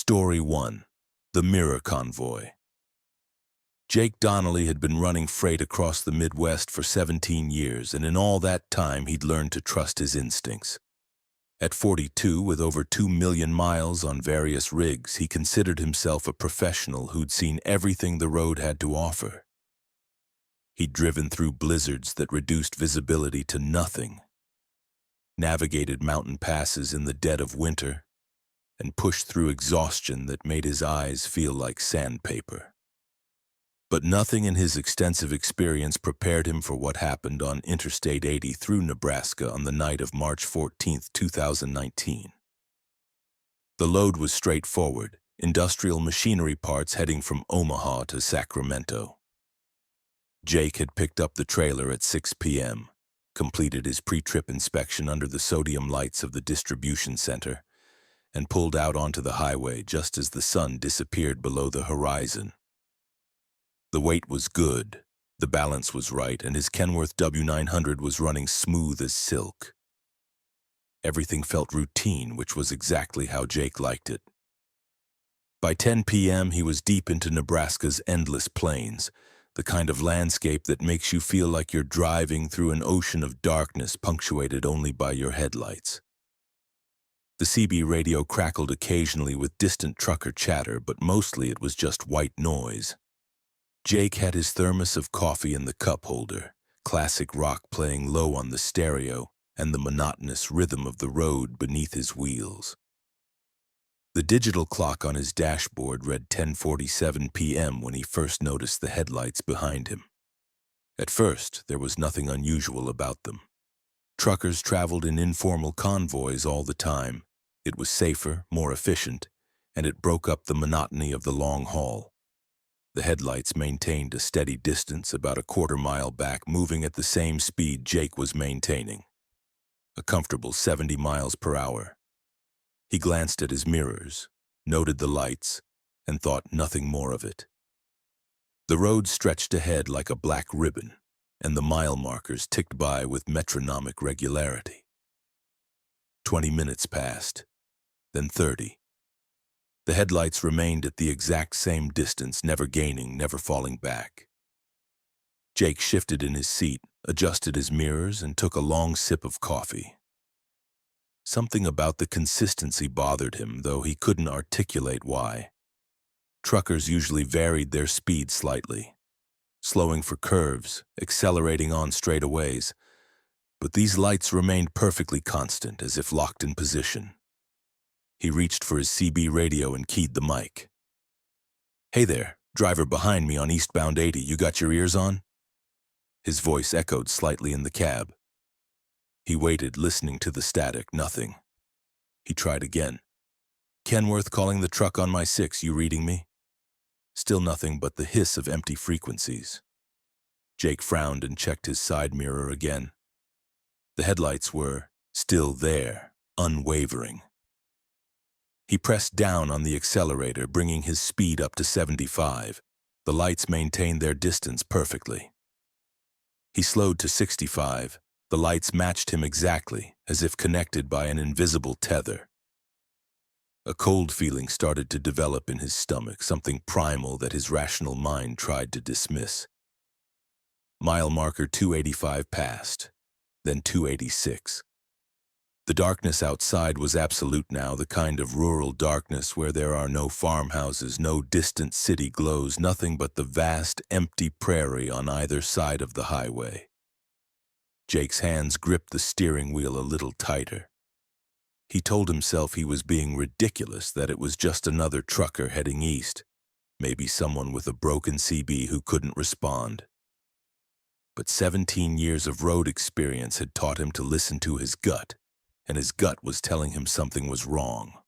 Story 1. The Mirror Convoy. Jake Donnelly had been running freight across the Midwest for 17 years, and in all that time he'd learned to trust his instincts. At 42, with over 2 million miles on various rigs, he considered himself a professional who'd seen everything the road had to offer. He'd driven through blizzards that reduced visibility to nothing, navigated mountain passes in the dead of winter, and pushed through exhaustion that made his eyes feel like sandpaper. But nothing in his extensive experience prepared him for what happened on Interstate 80 through Nebraska on the night of March 14, 2019. The load was straightforward, industrial machinery parts heading from Omaha to Sacramento. Jake had picked up the trailer at 6 p.m., completed his pre-trip inspection under the sodium lights of the distribution center, and pulled out onto the highway just as the sun disappeared below the horizon. The weight was good, the balance was right, and his Kenworth W900 was running smooth as silk. Everything felt routine, which was exactly how Jake liked it. By 10 p.m., he was deep into Nebraska's endless plains, the kind of landscape that makes you feel like you're driving through an ocean of darkness punctuated only by your headlights. The CB radio crackled occasionally with distant trucker chatter, but mostly it was just white noise. Jake had his thermos of coffee in the cup holder, classic rock playing low on the stereo, and the monotonous rhythm of the road beneath his wheels. The digital clock on his dashboard read 10:47 p.m. when he first noticed the headlights behind him. At first, there was nothing unusual about them. Truckers traveled in informal convoys all the time. It was safer, more efficient, and it broke up the monotony of the long haul. The headlights maintained a steady distance about a quarter-mile back, moving at the same speed Jake was maintaining, a comfortable 70 miles per hour. He glanced at his mirrors, noted the lights, and thought nothing more of it. The road stretched ahead like a black ribbon, and the mile markers ticked by with metronomic regularity. 20 minutes passed, then 30. The headlights remained at the exact same distance, never gaining, never falling back. Jake shifted in his seat, adjusted his mirrors, and took a long sip of coffee. Something about the consistency bothered him, though he couldn't articulate why. Truckers usually varied their speed slightly, slowing for curves, accelerating on straightaways, but these lights remained perfectly constant, as if locked in position. He reached for his CB radio and keyed the mic. "Hey there, driver behind me on eastbound 80, you got your ears on?" His voice echoed slightly in the cab. He waited, listening to the static, nothing. He tried again. "Kenworth calling the truck on my 6, you reading me?" Still nothing but the hiss of empty frequencies. Jake frowned and checked his side mirror again. The headlights were still there, unwavering. He pressed down on the accelerator, bringing his speed up to 75. The lights maintained their distance perfectly. He slowed to 65. The lights matched him exactly, as if connected by an invisible tether. A cold feeling started to develop in his stomach, something primal that his rational mind tried to dismiss. Mile marker 285 passed, then 286. The darkness outside was absolute now, the kind of rural darkness where there are no farmhouses, no distant city glows, nothing but the vast, empty prairie on either side of the highway. Jake's hands gripped the steering wheel a little tighter. He told himself he was being ridiculous, that it was just another trucker heading east, maybe someone with a broken CB who couldn't respond. But 17 years of road experience had taught him to listen to his gut, and his gut was telling him something was wrong.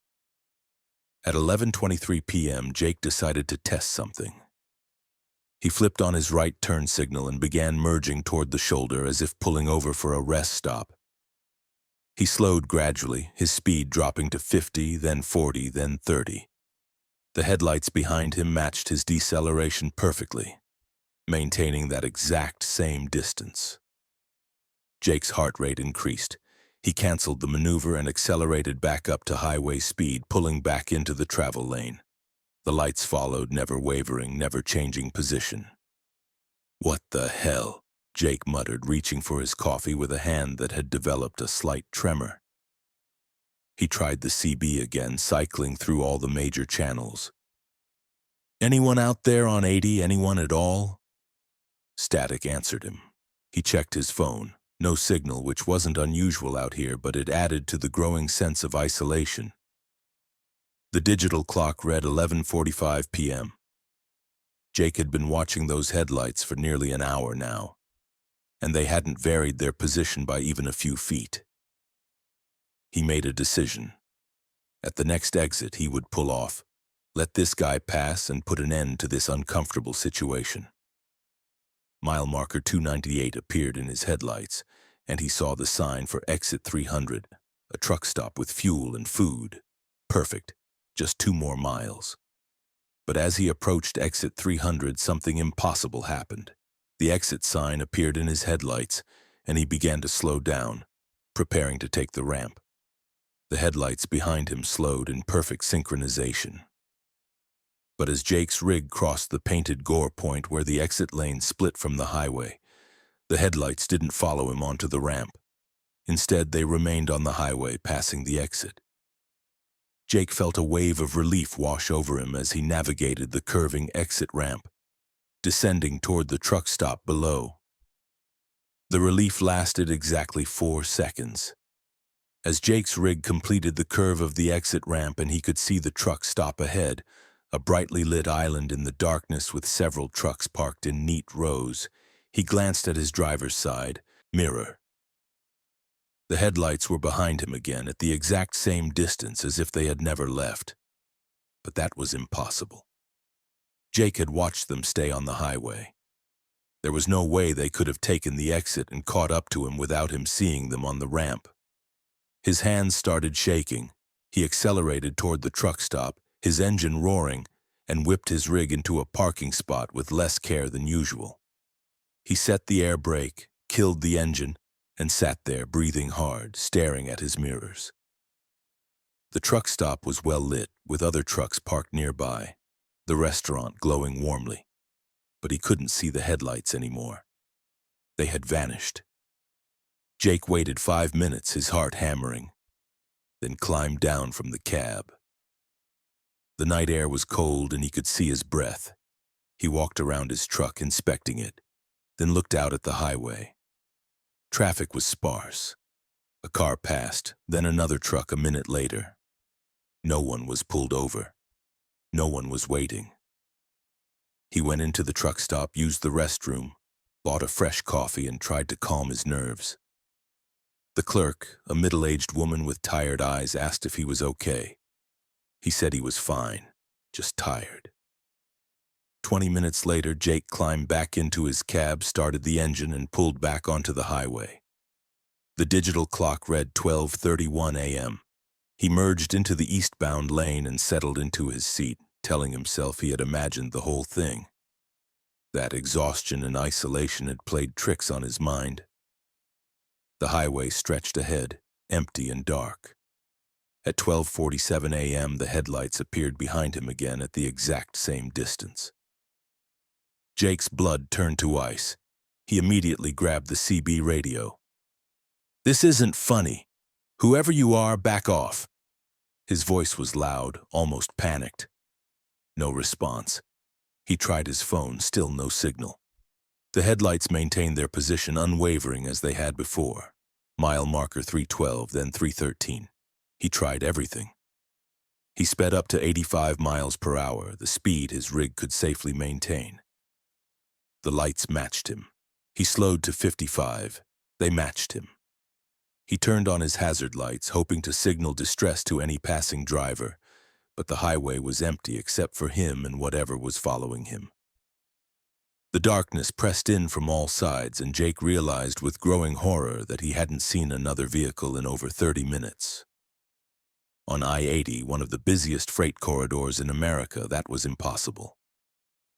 At 11:23 p.m., Jake decided to test something. He flipped on his right turn signal and began merging toward the shoulder as if pulling over for a rest stop. He slowed gradually, his speed dropping to 50, then 40, then 30. The headlights behind him matched his deceleration perfectly, maintaining that exact same distance. Jake's heart rate increased. He canceled the maneuver and accelerated back up to highway speed, pulling back into the travel lane. The lights followed, never wavering, never changing position. "What the hell?" Jake muttered, reaching for his coffee with a hand that had developed a slight tremor. He tried the CB again, cycling through all the major channels. "Anyone out there on 80? Anyone at all?" Static answered him. He checked his phone. No signal, which wasn't unusual out here, but it added to the growing sense of isolation. The digital clock read 11:45 p.m. Jake had been watching those headlights for nearly an hour now, and they hadn't varied their position by even a few feet. He made a decision. At the next exit, he would pull off, let this guy pass, and put an end to this uncomfortable situation. Mile marker 298 appeared in his headlights, and he saw the sign for exit 300, a truck stop with fuel and food. Perfect, just 2 more miles. But as he approached exit 300, something impossible happened. The exit sign appeared in his headlights, and he began to slow down, preparing to take the ramp. The headlights behind him slowed in perfect synchronization. But as Jake's rig crossed the painted gore point where the exit lane split from the highway, the headlights didn't follow him onto the ramp. Instead, they remained on the highway, passing the exit. Jake felt a wave of relief wash over him as he navigated the curving exit ramp, descending toward the truck stop below. The relief lasted exactly 4 seconds. As Jake's rig completed the curve of the exit ramp and he could see the truck stop ahead, a brightly lit island in the darkness with several trucks parked in neat rows, he glanced at his driver's side mirror. The headlights were behind him again, at the exact same distance as if they had never left. But that was impossible. Jake had watched them stay on the highway. There was no way they could have taken the exit and caught up to him without him seeing them on the ramp. His hands started shaking. He accelerated toward the truck stop, his engine roaring, and whipped his rig into a parking spot with less care than usual. He set the air brake, killed the engine, and sat there breathing hard, staring at his mirrors. The truck stop was well lit, with other trucks parked nearby, the restaurant glowing warmly. But he couldn't see the headlights anymore. They had vanished. Jake waited 5 minutes, his heart hammering, then climbed down from the cab. The night air was cold and he could see his breath. He walked around his truck, inspecting it, then looked out at the highway. Traffic was sparse. A car passed, then another truck a minute later. No one was pulled over. No one was waiting. He went into the truck stop, used the restroom, bought a fresh coffee, and tried to calm his nerves. The clerk, a middle-aged woman with tired eyes, asked if he was okay. He said he was fine, just tired. 20 minutes later, Jake climbed back into his cab, started the engine, and pulled back onto the highway. The digital clock read 12:31 a.m. He merged into the eastbound lane and settled into his seat, telling himself he had imagined the whole thing. That exhaustion and isolation had played tricks on his mind. The highway stretched ahead, empty and dark. At 12:47 a.m., the headlights appeared behind him again at the exact same distance. Jake's blood turned to ice. He immediately grabbed the CB radio. "This isn't funny. Whoever you are, back off." His voice was loud, almost panicked. No response. He tried his phone, still no signal. The headlights maintained their position, unwavering as they had before. Mile marker 312, then 313. He tried everything. He sped up to 85 miles per hour, the speed his rig could safely maintain. The lights matched him. He slowed to 55. They matched him. He turned on his hazard lights, hoping to signal distress to any passing driver, but the highway was empty except for him and whatever was following him. The darkness pressed in from all sides, and Jake realized with growing horror that he hadn't seen another vehicle in over 30 minutes. On I-80, one of the busiest freight corridors in America, that was impossible.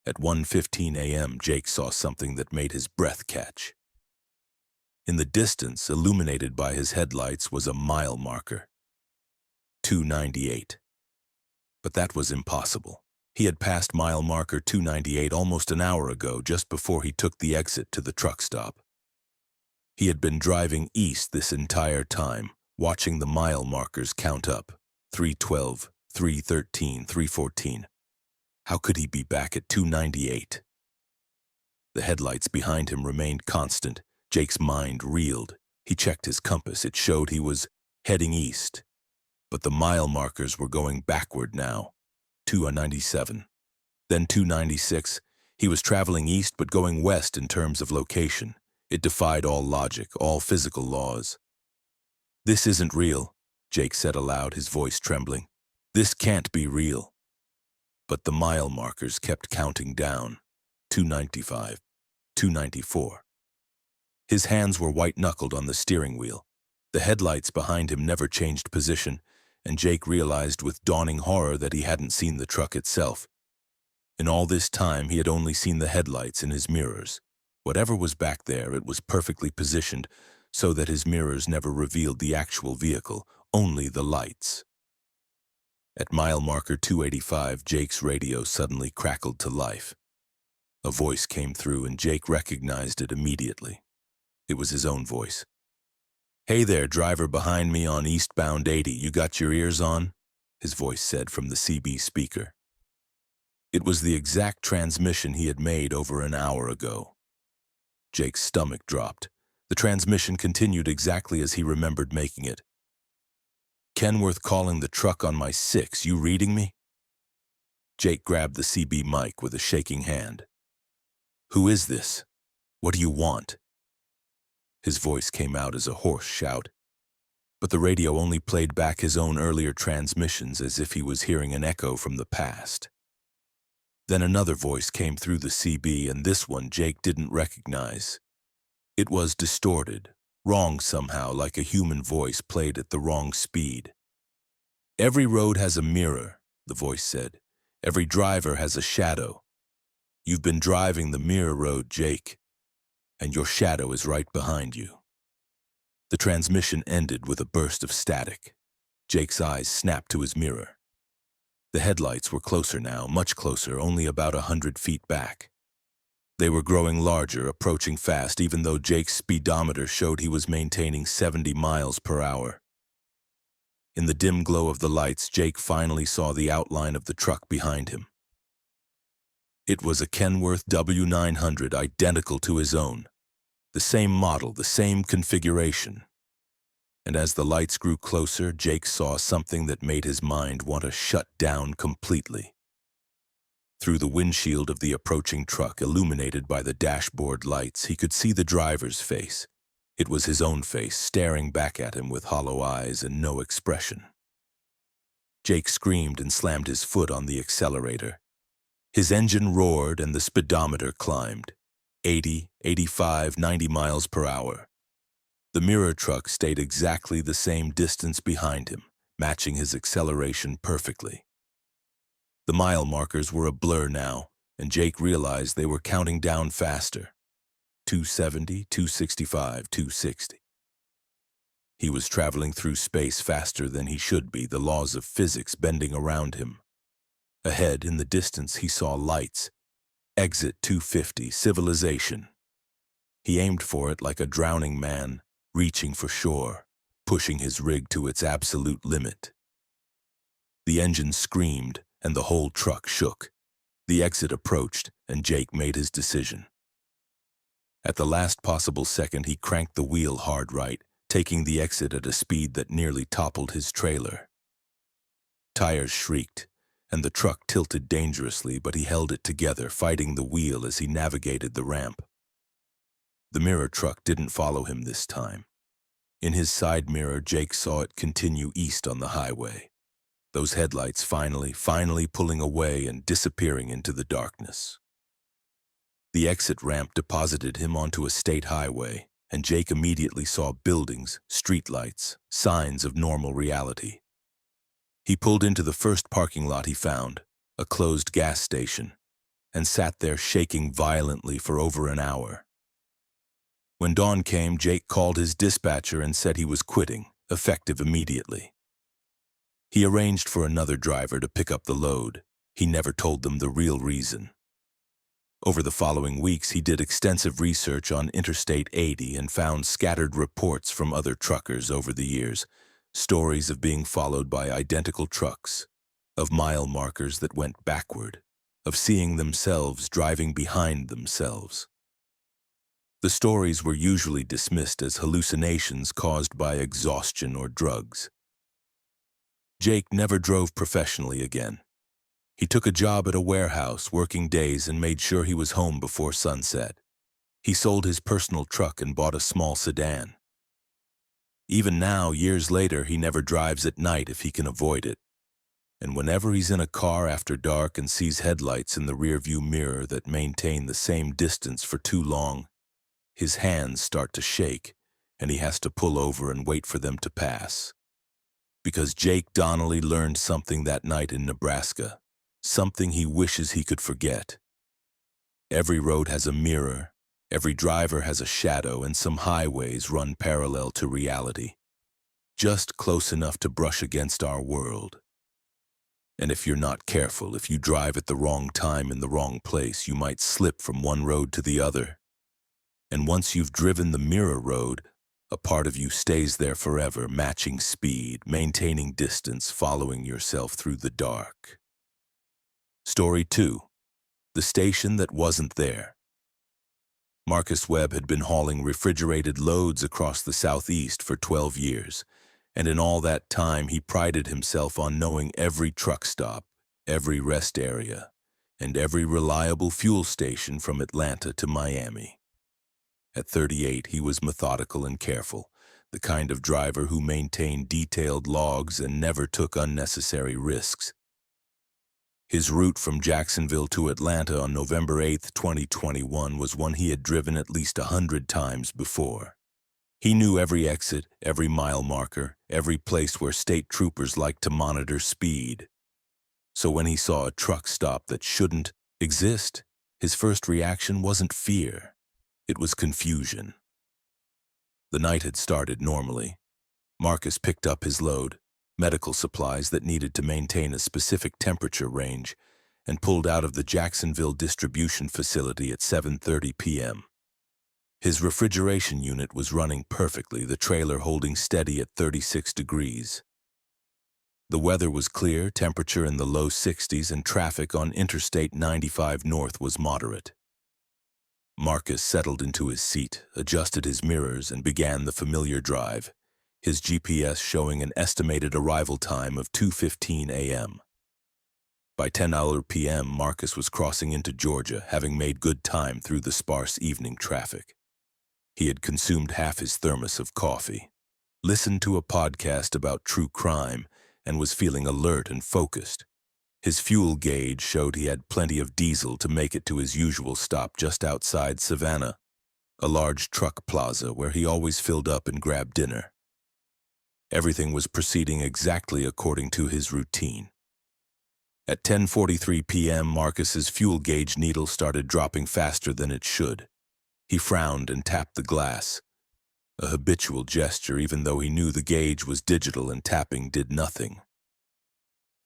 At 1:15 a.m., Jake saw something that made his breath catch. In the distance, illuminated by his headlights, was a mile marker. 298. But that was impossible. He had passed mile marker 298 almost an hour ago, just before he took the exit to the truck stop. He had been driving east this entire time, watching the mile markers count up. 312, 313, 314. How could he be back at 298? The headlights behind him remained constant. Jake's mind reeled. He checked his compass. It showed he was heading east. But the mile markers were going backward now. 297. Then 296. He was traveling east but going west in terms of location. It defied all logic, all physical laws. "This isn't real," Jake said aloud, his voice trembling. "This can't be real." But the mile markers kept counting down. 295. 294. His hands were white-knuckled on the steering wheel. The headlights behind him never changed position, and Jake realized with dawning horror that he hadn't seen the truck itself. In all this time, he had only seen the headlights in his mirrors. Whatever was back there, it was perfectly positioned so that his mirrors never revealed the actual vehicle, only the lights. At mile marker 285, Jake's radio suddenly crackled to life. A voice came through, and Jake recognized it immediately. It was his own voice. "Hey there, driver behind me on eastbound 80, you got your ears on?" his voice said from the CB speaker. It was the exact transmission he had made over an hour ago. Jake's stomach dropped. The transmission continued exactly as he remembered making it. "Kenworth calling the truck on my 6, you reading me?" Jake grabbed the CB mic with a shaking hand. "Who is this? What do you want?" His voice came out as a hoarse shout, but the radio only played back his own earlier transmissions as if he was hearing an echo from the past. Then another voice came through the CB, and this one Jake didn't recognize. It was distorted, wrong somehow, like a human voice played at the wrong speed. "Every road has a mirror," the voice said. "Every driver has a shadow. You've been driving the mirror road, Jake, and your shadow is right behind you." The transmission ended with a burst of static. Jake's eyes snapped to his mirror. The headlights were closer now, much closer, only about 100 feet back. They were growing larger, approaching fast, even though Jake's speedometer showed he was maintaining 70 miles per hour. In the dim glow of the lights, Jake finally saw the outline of the truck behind him. It was a Kenworth W900, identical to his own. The same model, the same configuration. And as the lights grew closer, Jake saw something that made his mind want to shut down completely. Through the windshield of the approaching truck, illuminated by the dashboard lights, he could see the driver's face. It was his own face, staring back at him with hollow eyes and no expression. Jake screamed and slammed his foot on the accelerator. His engine roared and the speedometer climbed. 80, 85, 90 miles per hour. The mirror truck stayed exactly the same distance behind him, matching his acceleration perfectly. The mile markers were a blur now, and Jake realized they were counting down faster. 270, 265, 260. He was traveling through space faster than he should be, the laws of physics bending around him. Ahead, in the distance, he saw lights. Exit 250, civilization. He aimed for it like a drowning man, reaching for shore, pushing his rig to its absolute limit. The engine screamed, and the whole truck shook. The exit approached, and Jake made his decision. At the last possible second, he cranked the wheel hard right, taking the exit at a speed that nearly toppled his trailer. Tires shrieked, and the truck tilted dangerously, but he held it together, fighting the wheel as he navigated the ramp. The mirror truck didn't follow him this time. In his side mirror, Jake saw it continue east on the highway. Those headlights finally pulling away and disappearing into the darkness. The exit ramp deposited him onto a state highway, and Jake immediately saw buildings, streetlights, signs of normal reality. He pulled into the first parking lot he found, a closed gas station, and sat there shaking violently for over an hour. When dawn came, Jake called his dispatcher and said he was quitting, effective immediately. He arranged for another driver to pick up the load. He never told them the real reason. Over the following weeks, he did extensive research on Interstate 80 and found scattered reports from other truckers over the years, stories of being followed by identical trucks, of mile markers that went backward, of seeing themselves driving behind themselves. The stories were usually dismissed as hallucinations caused by exhaustion or drugs. Jake never drove professionally again. He took a job at a warehouse, working days, and made sure he was home before sunset. He sold his personal truck and bought a small sedan. Even now, years later, he never drives at night if he can avoid it. And whenever he's in a car after dark and sees headlights in the rearview mirror that maintain the same distance for too long, his hands start to shake, and he has to pull over and wait for them to pass. Because Jake Donnelly learned something that night in Nebraska, something he wishes he could forget. Every road has a mirror, every driver has a shadow, and some highways run parallel to reality, just close enough to brush against our world. And if you're not careful, if you drive at the wrong time in the wrong place, you might slip from one road to the other. And once you've driven the mirror road, a part of you stays there forever, matching speed, maintaining distance, following yourself through the dark. Story 2. The Station That Wasn't There. Marcus Webb had been hauling refrigerated loads across the southeast for 12 years, and in all that time he prided himself on knowing every truck stop, every rest area, and every reliable fuel station from Atlanta to Miami. At 38, he was methodical and careful, the kind of driver who maintained detailed logs and never took unnecessary risks. His route from Jacksonville to Atlanta on November 8, 2021 was one he had driven at least 100 times before. He knew every exit, every mile marker, every place where state troopers liked to monitor speed. So when he saw a truck stop that shouldn't exist, his first reaction wasn't fear. It was confusion. The night had started normally. Marcus picked up his load, medical supplies that needed to maintain a specific temperature range, and pulled out of the Jacksonville distribution facility at 7:30 p.m. His refrigeration unit was running perfectly, the trailer holding steady at 36 degrees. The weather was clear, temperature in the low 60s, and traffic on Interstate 95 North was moderate. Marcus settled into his seat, adjusted his mirrors, and began the familiar drive, his GPS showing an estimated arrival time of 2:15 a.m. By 10:00 p.m., Marcus was crossing into Georgia, having made good time through the sparse evening traffic. He had consumed half his thermos of coffee, listened to a podcast about true crime, and was feeling alert and focused. His fuel gauge showed he had plenty of diesel to make it to his usual stop just outside Savannah, a large truck plaza where he always filled up and grabbed dinner. Everything was proceeding exactly according to his routine. At 10:43 p.m., Marcus's fuel gauge needle started dropping faster than it should. He frowned and tapped the glass, a habitual gesture even though he knew the gauge was digital and tapping did nothing.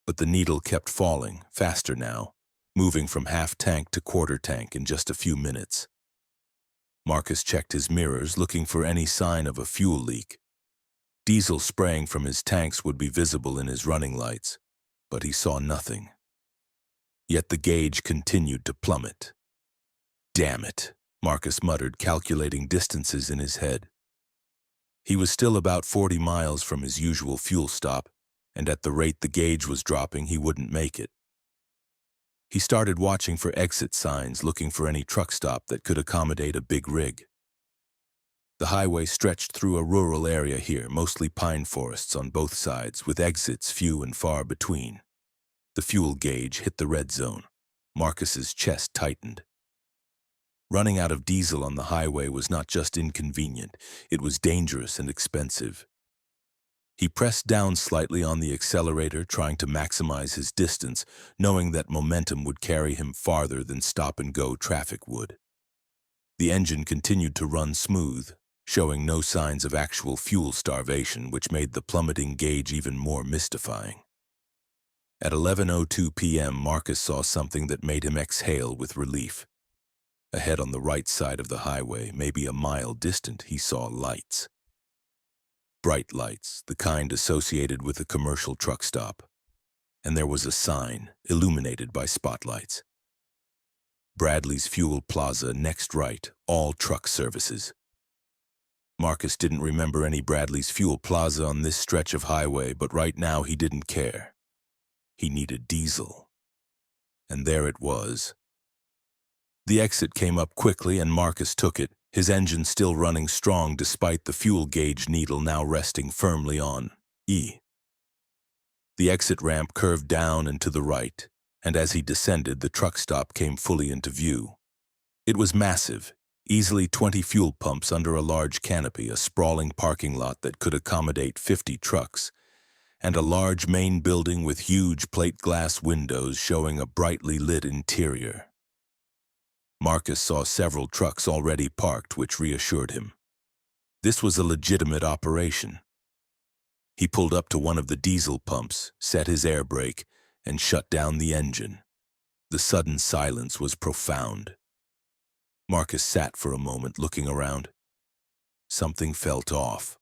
But the needle kept falling, faster now, moving from half-tank to quarter-tank in just a few minutes. Marcus checked his mirrors, looking for any sign of a fuel leak. Diesel spraying from his tanks would be visible in his running lights, but he saw nothing. Yet the gauge continued to plummet. "Damn it," Marcus muttered, calculating distances in his head. He was still about 40 miles from his usual fuel stop, and at the rate the gauge was dropping, he wouldn't make it. He started watching for exit signs, looking for any truck stop that could accommodate a big rig. The highway stretched through a rural area here, mostly pine forests on both sides, with exits few and far between. The fuel gauge hit the red zone. Marcus's chest tightened. Running out of diesel on the highway was not just inconvenient, it was dangerous and expensive. He pressed down slightly on the accelerator, trying to maximize his distance, knowing that momentum would carry him farther than stop-and-go traffic would. The engine continued to run smooth, showing no signs of actual fuel starvation, which made the plummeting gauge even more mystifying. At 11:02 p.m., Marcus saw something that made him exhale with relief. Ahead on the right side of the highway, maybe a mile distant, he saw lights. Bright lights, the kind associated with a commercial truck stop. And there was a sign, illuminated by spotlights. Bradley's Fuel Plaza, next right, all truck services. Marcus didn't remember any Bradley's Fuel Plaza on this stretch of highway, but right now he didn't care. He needed diesel. And there it was. The exit came up quickly and Marcus took it, his engine still running strong despite the fuel gauge needle now resting firmly on E. The exit ramp curved down and to the right, and as he descended, the truck stop came fully into view. It was massive, easily 20 fuel pumps under a large canopy, a sprawling parking lot that could accommodate 50 trucks, and a large main building with huge plate glass windows showing a brightly lit interior. Marcus saw several trucks already parked, which reassured him. This was a legitimate operation. He pulled up to one of the diesel pumps, set his air brake, and shut down the engine. The sudden silence was profound. Marcus sat for a moment, looking around. Something felt off,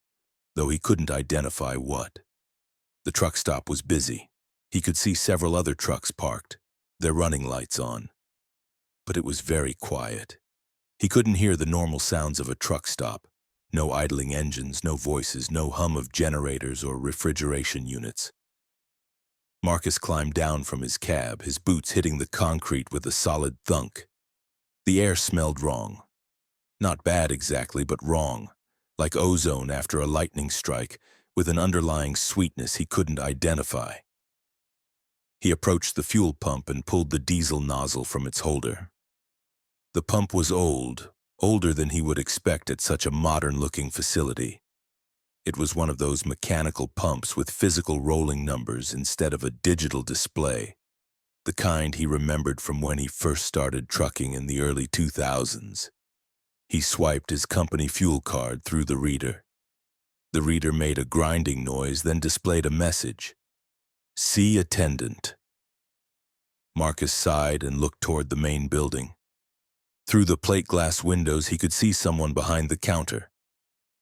though he couldn't identify what. The truck stop was busy. He could see several other trucks parked, their running lights on. But it was very quiet. He couldn't hear the normal sounds of a truck stop. No idling engines, no voices, no hum of generators or refrigeration units. Marcus climbed down from his cab, his boots hitting the concrete with a solid thunk. The air smelled wrong. Not bad exactly, but wrong. Like ozone after a lightning strike, with an underlying sweetness he couldn't identify. He approached the fuel pump and pulled the diesel nozzle from its holder. The pump was old, older than he would expect at such a modern-looking facility. It was one of those mechanical pumps with physical rolling numbers instead of a digital display, the kind he remembered from when he first started trucking in the early 2000s. He swiped his company fuel card through the reader. The reader made a grinding noise, then displayed a message. "See attendant." Marcus sighed and looked toward the main building. Through the plate glass windows, he could see someone behind the counter,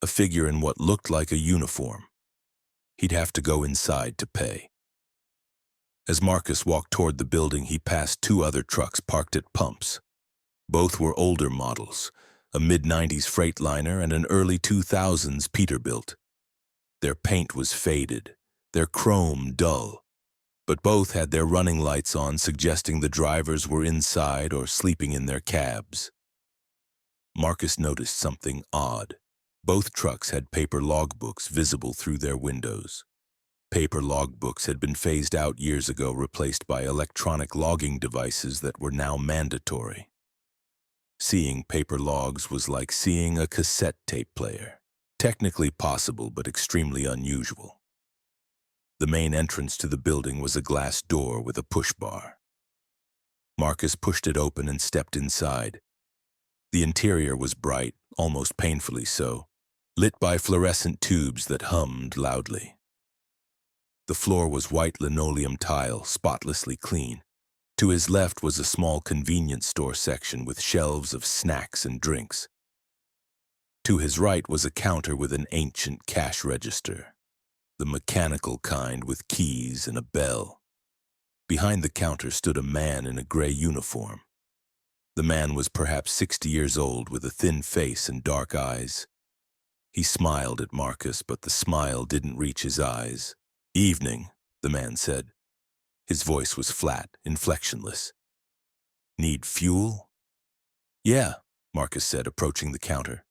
a figure in what looked like a uniform. He'd have to go inside to pay. As Marcus walked toward the building, he passed two other trucks parked at pumps. Both were older models, a mid-90s Freightliner and an early 2000s Peterbilt. Their paint was faded, their chrome dull, but both had their running lights on, suggesting the drivers were inside or sleeping in their cabs. Marcus noticed something odd. Both trucks had paper logbooks visible through their windows. Paper logbooks had been phased out years ago, replaced by electronic logging devices that were now mandatory. Seeing paper logs was like seeing a cassette tape player. Technically possible, but extremely unusual. The main entrance to the building was a glass door with a push bar. Marcus pushed it open and stepped inside. The interior was bright, almost painfully so, lit by fluorescent tubes that hummed loudly. The floor was white linoleum tile, spotlessly clean. To his left was a small convenience store section with shelves of snacks and drinks. To his right was a counter with an ancient cash register, the mechanical kind with keys and a bell. Behind the counter stood a man in a gray uniform. The man was perhaps 60 years old with a thin face and dark eyes. He smiled at Marcus, but the smile didn't reach his eyes. "Evening," the man said. His voice was flat, inflectionless. "Need fuel?" "Yeah," Marcus said, approaching the counter.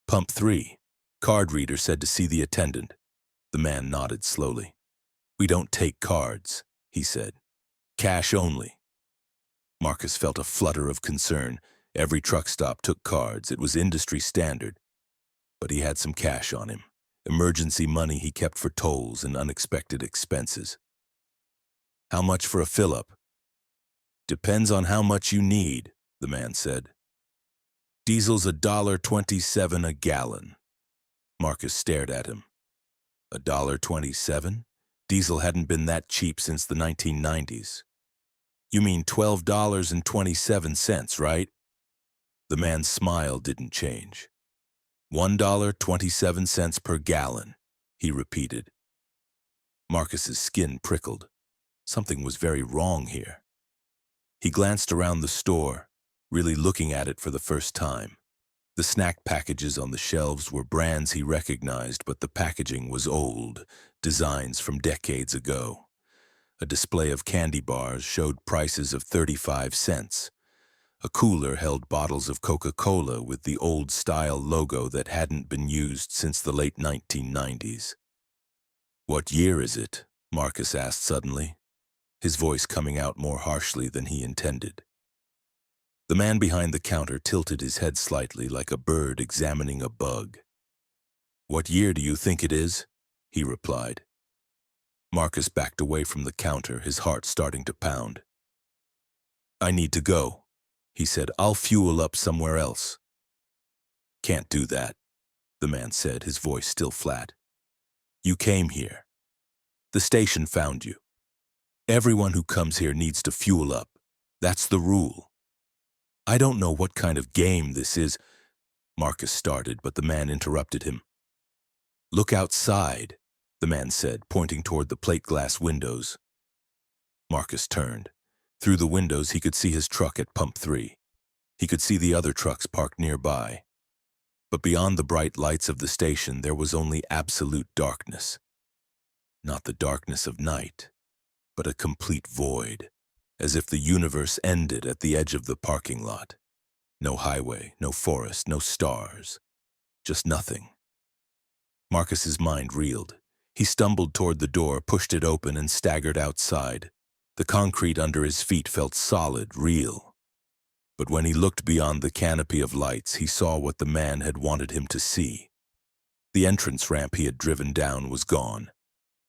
"Pump 3. Card reader said to see the attendant." The man nodded slowly. "We don't take cards," he said. "Cash only." Marcus felt a flutter of concern. Every truck stop took cards. It was industry standard. But he had some cash on him. Emergency money he kept for tolls and unexpected expenses. "How much for a fill-up?" "Depends on how much you need," the man said. Diesel's $1.27 a gallon. Marcus stared at him. $1.27? Diesel hadn't been that cheap since the 1990s. You mean $12.27, right? The man's smile didn't change. $1.27 per gallon, he repeated. Marcus's skin prickled. Something was very wrong here. He glanced around the store, really looking at it for the first time. The snack packages on the shelves were brands he recognized, but the packaging was old, designs from decades ago. A display of candy bars showed prices of 35 cents. A cooler held bottles of Coca-Cola with the old-style logo that hadn't been used since the late 1990s. "What year is it?" Marcus asked suddenly, his voice coming out more harshly than he intended. The man behind the counter tilted his head slightly like a bird examining a bug. "What year do you think it is?" he replied. Marcus backed away from the counter, his heart starting to pound. "I need to go," he said. "I'll fuel up somewhere else." "Can't do that," the man said, his voice still flat. "You came here. The station found you. Everyone who comes here needs to fuel up. That's the rule." "I don't know what kind of game this is," Marcus started, but the man interrupted him. "Look outside," the man said, pointing toward the plate glass windows. Marcus turned. Through the windows, he could see his truck at Pump 3. He could see the other trucks parked nearby. But beyond the bright lights of the station, there was only absolute darkness. Not the darkness of night, but a complete void, as if the universe ended at the edge of the parking lot. No highway, no forest, no stars, just nothing. Marcus's mind reeled. He stumbled toward the door, pushed it open, and staggered outside. The concrete under his feet felt solid, real. But when he looked beyond the canopy of lights, he saw what the man had wanted him to see. The entrance ramp he had driven down was gone.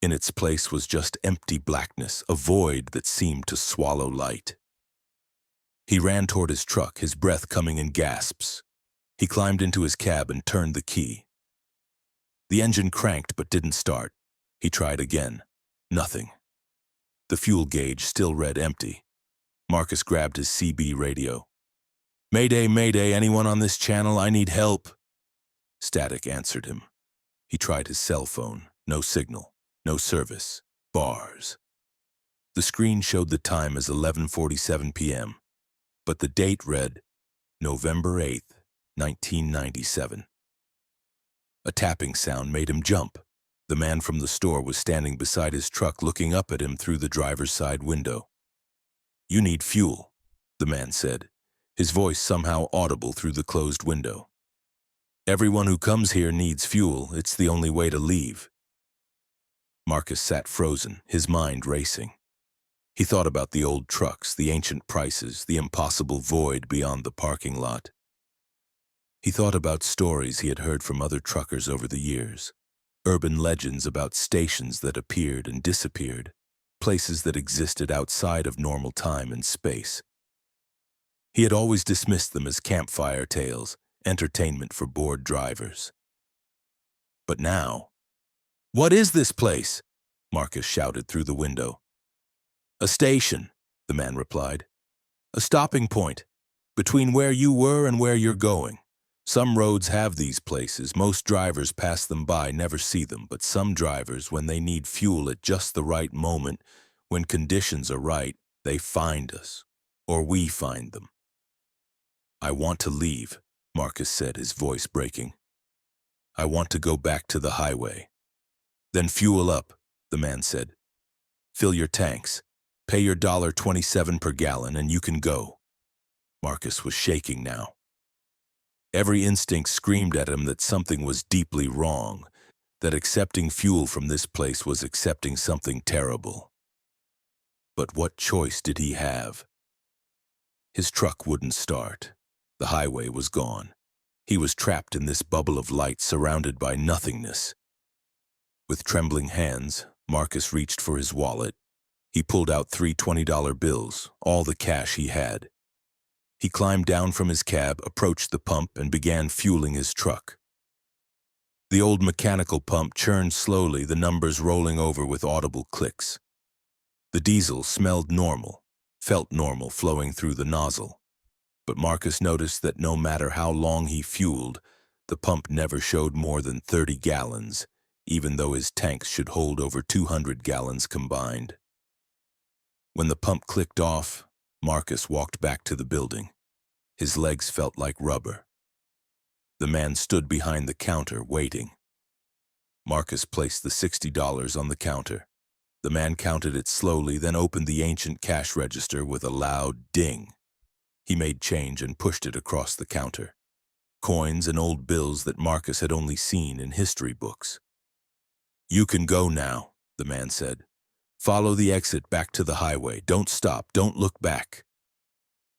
In its place was just empty blackness, a void that seemed to swallow light. He ran toward his truck, his breath coming in gasps. He climbed into his cab and turned the key. The engine cranked but didn't start. He tried again. Nothing. The fuel gauge still read empty. Marcus grabbed his CB radio. "Mayday, mayday, anyone on this channel? I need help." Static answered him. He tried his cell phone. No signal. No service. Bars. The screen showed the time as 11:47 p.m., but the date read November 8th, 1997. A tapping sound made him jump. The man from the store was standing beside his truck, looking up at him through the driver's side window. "You need fuel," the man said, his voice somehow audible through the closed window. "Everyone who comes here needs fuel. It's the only way to leave." Marcus sat frozen, his mind racing. He thought about the old trucks, the ancient prices, the impossible void beyond the parking lot. He thought about stories he had heard from other truckers over the years, urban legends about stations that appeared and disappeared, places that existed outside of normal time and space. He had always dismissed them as campfire tales, entertainment for bored drivers. But now, "What is this place?" Marcus shouted through the window. "A station," the man replied. "A stopping point, between where you were and where you're going. Some roads have these places. Most drivers pass them by, never see them, but some drivers, when they need fuel at just the right moment, when conditions are right, they find us, or we find them." "I want to leave," Marcus said, his voice breaking. "I want to go back to the highway." "Then fuel up," the man said. "Fill your tanks. Pay your $1.27 per gallon and you can go." Marcus was shaking now. Every instinct screamed at him that something was deeply wrong, that accepting fuel from this place was accepting something terrible. But what choice did he have? His truck wouldn't start. The highway was gone. He was trapped in this bubble of light surrounded by nothingness. With trembling hands, Marcus reached for his wallet. He pulled out 3 $20 bills, all the cash he had. He climbed down from his cab, approached the pump, and began fueling his truck. The old mechanical pump churned slowly, the numbers rolling over with audible clicks. The diesel smelled normal, felt normal flowing through the nozzle. But Marcus noticed that no matter how long he fueled, the pump never showed more than 30 gallons, even though his tanks should hold over 200 gallons combined. When the pump clicked off, Marcus walked back to the building. His legs felt like rubber. The man stood behind the counter, waiting. Marcus placed the $60 on the counter. The man counted it slowly, then opened the ancient cash register with a loud ding. He made change and pushed it across the counter. Coins and old bills that Marcus had only seen in history books. "You can go now," the man said. "Follow the exit back to the highway. Don't stop. Don't look back."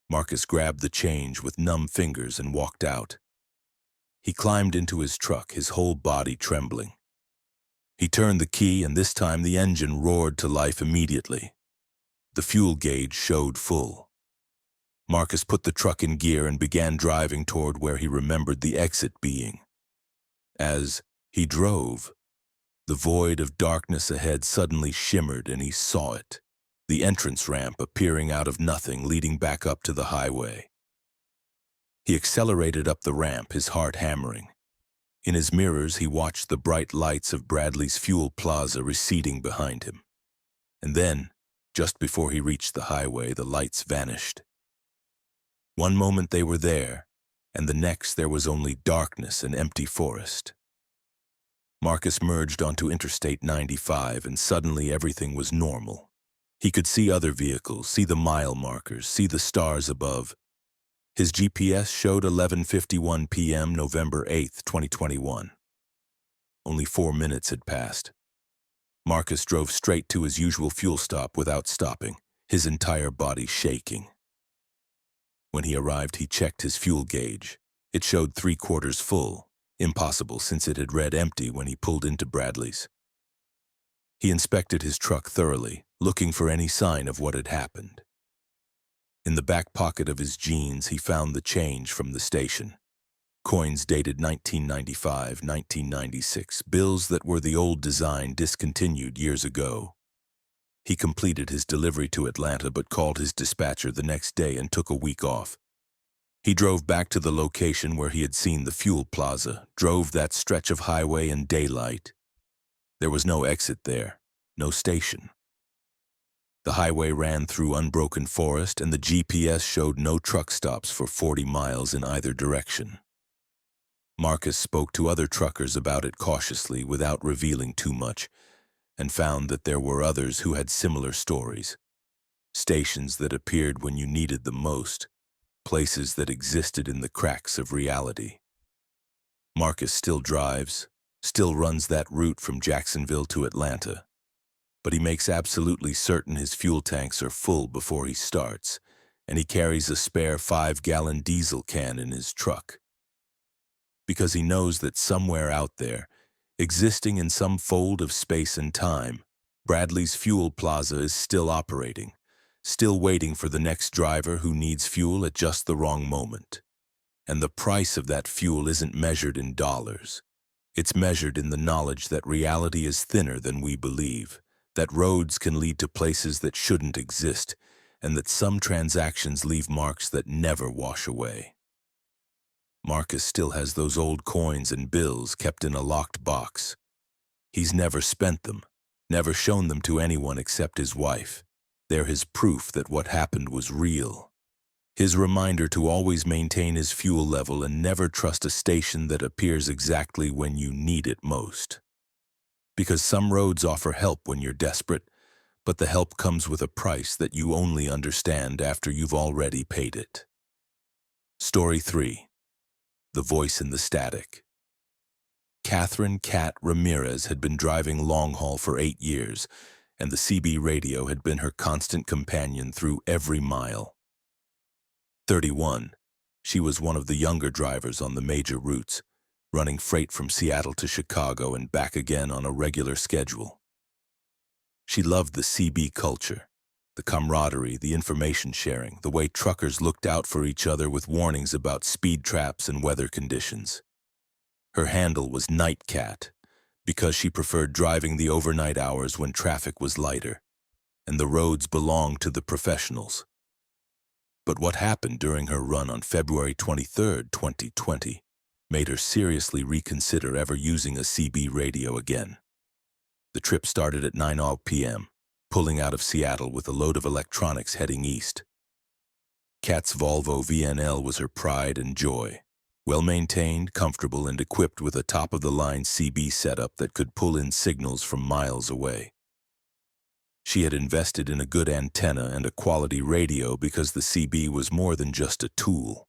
Marcus grabbed the change with numb fingers and walked out. He climbed into his truck, his whole body trembling. He turned the key, and this time the engine roared to life immediately. The fuel gauge showed full. Marcus put the truck in gear and began driving toward where he remembered the exit being. As he drove, the void of darkness ahead suddenly shimmered, and he saw it. The entrance ramp appearing out of nothing, leading back up to the highway. He accelerated up the ramp, his heart hammering. In his mirrors, he watched the bright lights of Bradley's fuel plaza receding behind him. And then, just before he reached the highway, the lights vanished. One moment they were there, and the next there was only darkness and empty forest. Marcus merged onto Interstate 95, and suddenly everything was normal. He could see other vehicles, see the mile markers, see the stars above. His GPS showed 11:51 p.m. November 8, 2021. Only 4 minutes had passed. Marcus drove straight to his usual fuel stop without stopping, his entire body shaking. When he arrived, he checked his fuel gauge. It showed 3/4 full, impossible since it had read empty when he pulled into Bradley's. He inspected his truck thoroughly, looking for any sign of what had happened. In the back pocket of his jeans, he found the change from the station. Coins dated 1995, 1996, bills that were the old design discontinued years ago. He completed his delivery to Atlanta but called his dispatcher the next day and took a week off. He drove back to the location where he had seen the fuel plaza, drove that stretch of highway in daylight. There was no exit there, no station. The highway ran through unbroken forest, and the GPS showed no truck stops for 40 miles in either direction. Marcus spoke to other truckers about it cautiously without revealing too much, and found that there were others who had similar stories. Stations that appeared when you needed them most, places that existed in the cracks of reality. Marcus still drives, still runs that route from Jacksonville to Atlanta, but he makes absolutely certain his fuel tanks are full before he starts, and he carries a spare 5-gallon diesel can in his truck. Because he knows that somewhere out there, existing in some fold of space and time, Bradley's fuel plaza is still operating, still waiting for the next driver who needs fuel at just the wrong moment. And the price of that fuel isn't measured in dollars. It's measured in the knowledge that reality is thinner than we believe, that roads can lead to places that shouldn't exist, and that some transactions leave marks that never wash away. Marcus still has those old coins and bills kept in a locked box. He's never spent them, never shown them to anyone except his wife. They're his proof that what happened was real. His reminder to always maintain his fuel level and never trust a station that appears exactly when you need it most. Because some roads offer help when you're desperate, but the help comes with a price that you only understand after you've already paid it. Story 3. The Voice in the Static. Catherine "Cat" Ramirez had been driving long haul for 8 years, and the CB radio had been her constant companion through every mile. 31, she was one of the younger drivers on the major routes, running freight from Seattle to Chicago and back again on a regular schedule. She loved the CB culture, The camaraderie, the information sharing, the way truckers looked out for each other with warnings about speed traps and weather conditions. Her handle was Nightcat, because she preferred driving the overnight hours when traffic was lighter, and the roads belonged to the professionals. But what happened during her run on February 23, 2020, made her seriously reconsider ever using a CB radio again. The trip started at 9 p.m., pulling out of Seattle with a load of electronics heading east. Kat's Volvo VNL was her pride and joy. Well-maintained, comfortable, and equipped with a top-of-the-line CB setup that could pull in signals from miles away. She had invested in a good antenna and a quality radio because the CB was more than just a tool.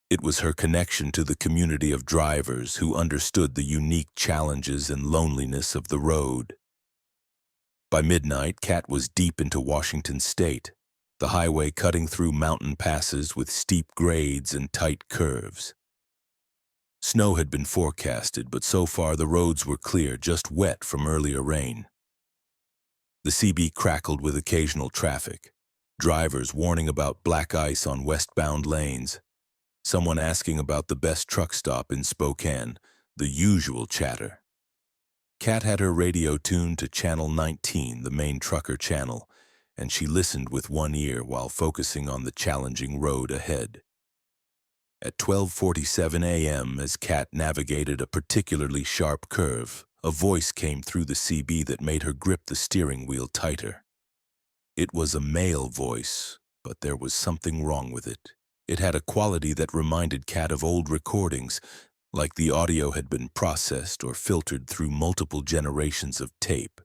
It was her connection to the community of drivers who understood the unique challenges and loneliness of the road. By midnight, Kat was deep into Washington State, the highway cutting through mountain passes with steep grades and tight curves. Snow had been forecasted, but so far the roads were clear, just wet from earlier rain. The CB crackled with occasional traffic, drivers warning about black ice on westbound lanes, someone asking about the best truck stop in Spokane, the usual chatter. Kat had her radio tuned to Channel 19, the main trucker channel, and she listened with one ear while focusing on the challenging road ahead. At 12:47 a.m., as Kat navigated a particularly sharp curve, a voice came through the CB that made her grip the steering wheel tighter. It was a male voice, but there was something wrong with it. It had a quality that reminded Kat of old recordings, like the audio had been processed or filtered through multiple generations of tape.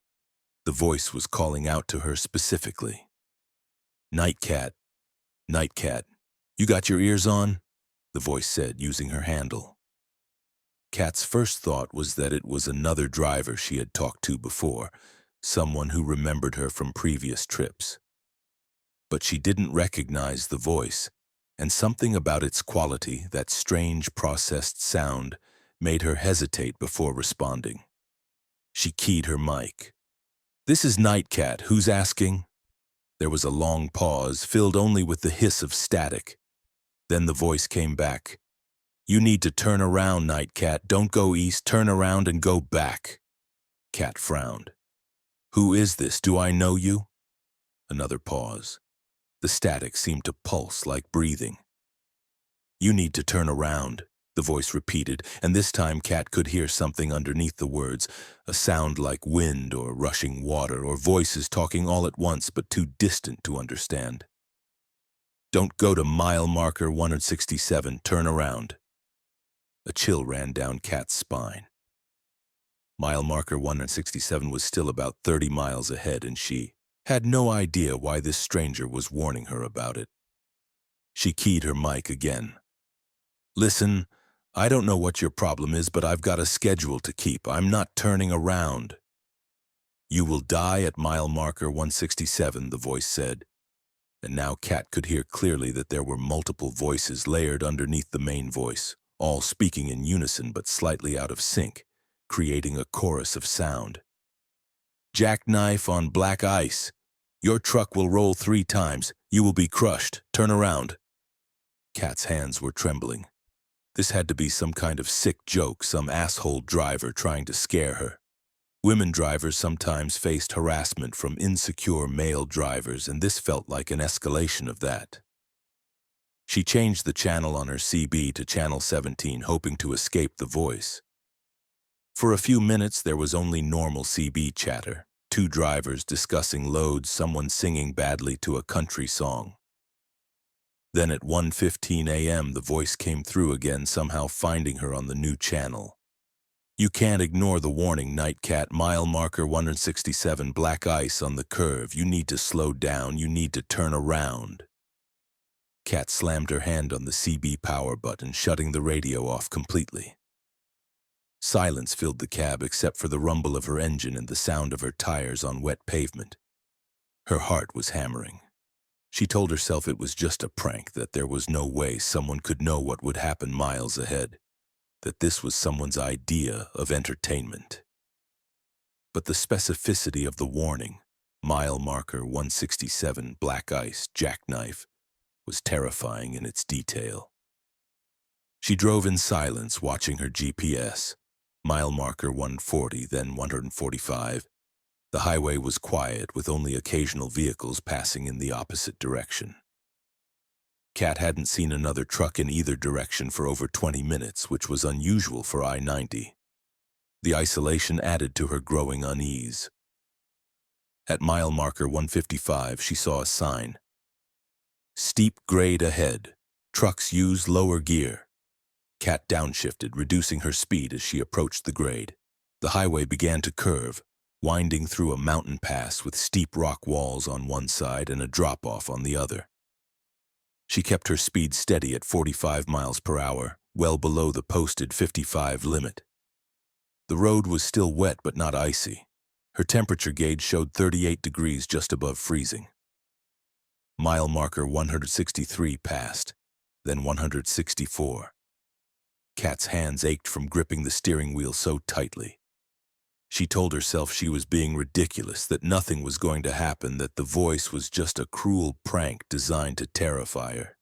The voice was calling out to her specifically. "Nightcat, Nightcat, you got your ears on?" the voice said, using her handle. Kat's first thought was that it was another driver she had talked to before, someone who remembered her from previous trips. But she didn't recognize the voice, and something about its quality, that strange processed sound, made her hesitate before responding. She keyed her mic. "This is Nightcat, who's asking?" There was a long pause, filled only with the hiss of static. Then the voice came back. "You need to turn around, Nightcat. Don't go east, turn around and go back." Kat frowned. "Who is this? Do I know you?" Another pause. The static seemed to pulse like breathing. "You need to turn around," the voice repeated, and this time Kat could hear something underneath the words, a sound like wind or rushing water or voices talking all at once but too distant to understand. "Don't go to mile marker 167, turn around." A chill ran down Kat's spine. Mile marker 167 was still about 30 miles ahead, and she had no idea why this stranger was warning her about it. She keyed her mic again. "Listen, I don't know what your problem is, but I've got a schedule to keep. I'm not turning around." "You will die at mile marker 167, the voice said. And now Kat could hear clearly that there were multiple voices layered underneath the main voice, all speaking in unison but slightly out of sync, creating a chorus of sound. "Jackknife on black ice. Your truck will roll 3 times. You will be crushed. Turn around." Kat's hands were trembling. This had to be some kind of sick joke, some asshole driver trying to scare her. Women drivers sometimes faced harassment from insecure male drivers, and this felt like an escalation of that. She changed the channel on her CB to channel 17, hoping to escape the voice. For a few minutes, there was only normal CB chatter, 2 drivers discussing loads, someone singing badly to a country song. Then at 1:15 a.m., the voice came through again, somehow finding her on the new channel. "You can't ignore the warning, Nightcat. Mile marker 167, black ice on the curve. You need to slow down. You need to turn around." Kat slammed her hand on the CB power button, shutting the radio off completely. Silence filled the cab except for the rumble of her engine and the sound of her tires on wet pavement. Her heart was hammering. She told herself it was just a prank, that there was no way someone could know what would happen miles ahead, that this was someone's idea of entertainment. But the specificity of the warning, Mile marker 167, black ice, jackknife, was terrifying in its detail. She drove in silence, watching her GPS. Mile marker 140, then 145. The highway was quiet, with only occasional vehicles passing in the opposite direction. Kat hadn't seen another truck in either direction for over 20 minutes, which was unusual for I-90. The isolation added to her growing unease. At mile marker 155, she saw a sign. Steep grade ahead. Trucks use lower gear. Kat downshifted, reducing her speed as she approached the grade. The highway began to curve, winding through a mountain pass with steep rock walls on one side and a drop-off on the other. She kept her speed steady at 45 miles per hour, well below the posted 55 limit. The road was still wet but not icy. Her temperature gauge showed 38 degrees just above freezing. Mile marker 163 passed, then 164. Kat's hands ached from gripping the steering wheel so tightly. She told herself she was being ridiculous, that nothing was going to happen, that the voice was just a cruel prank designed to terrify her.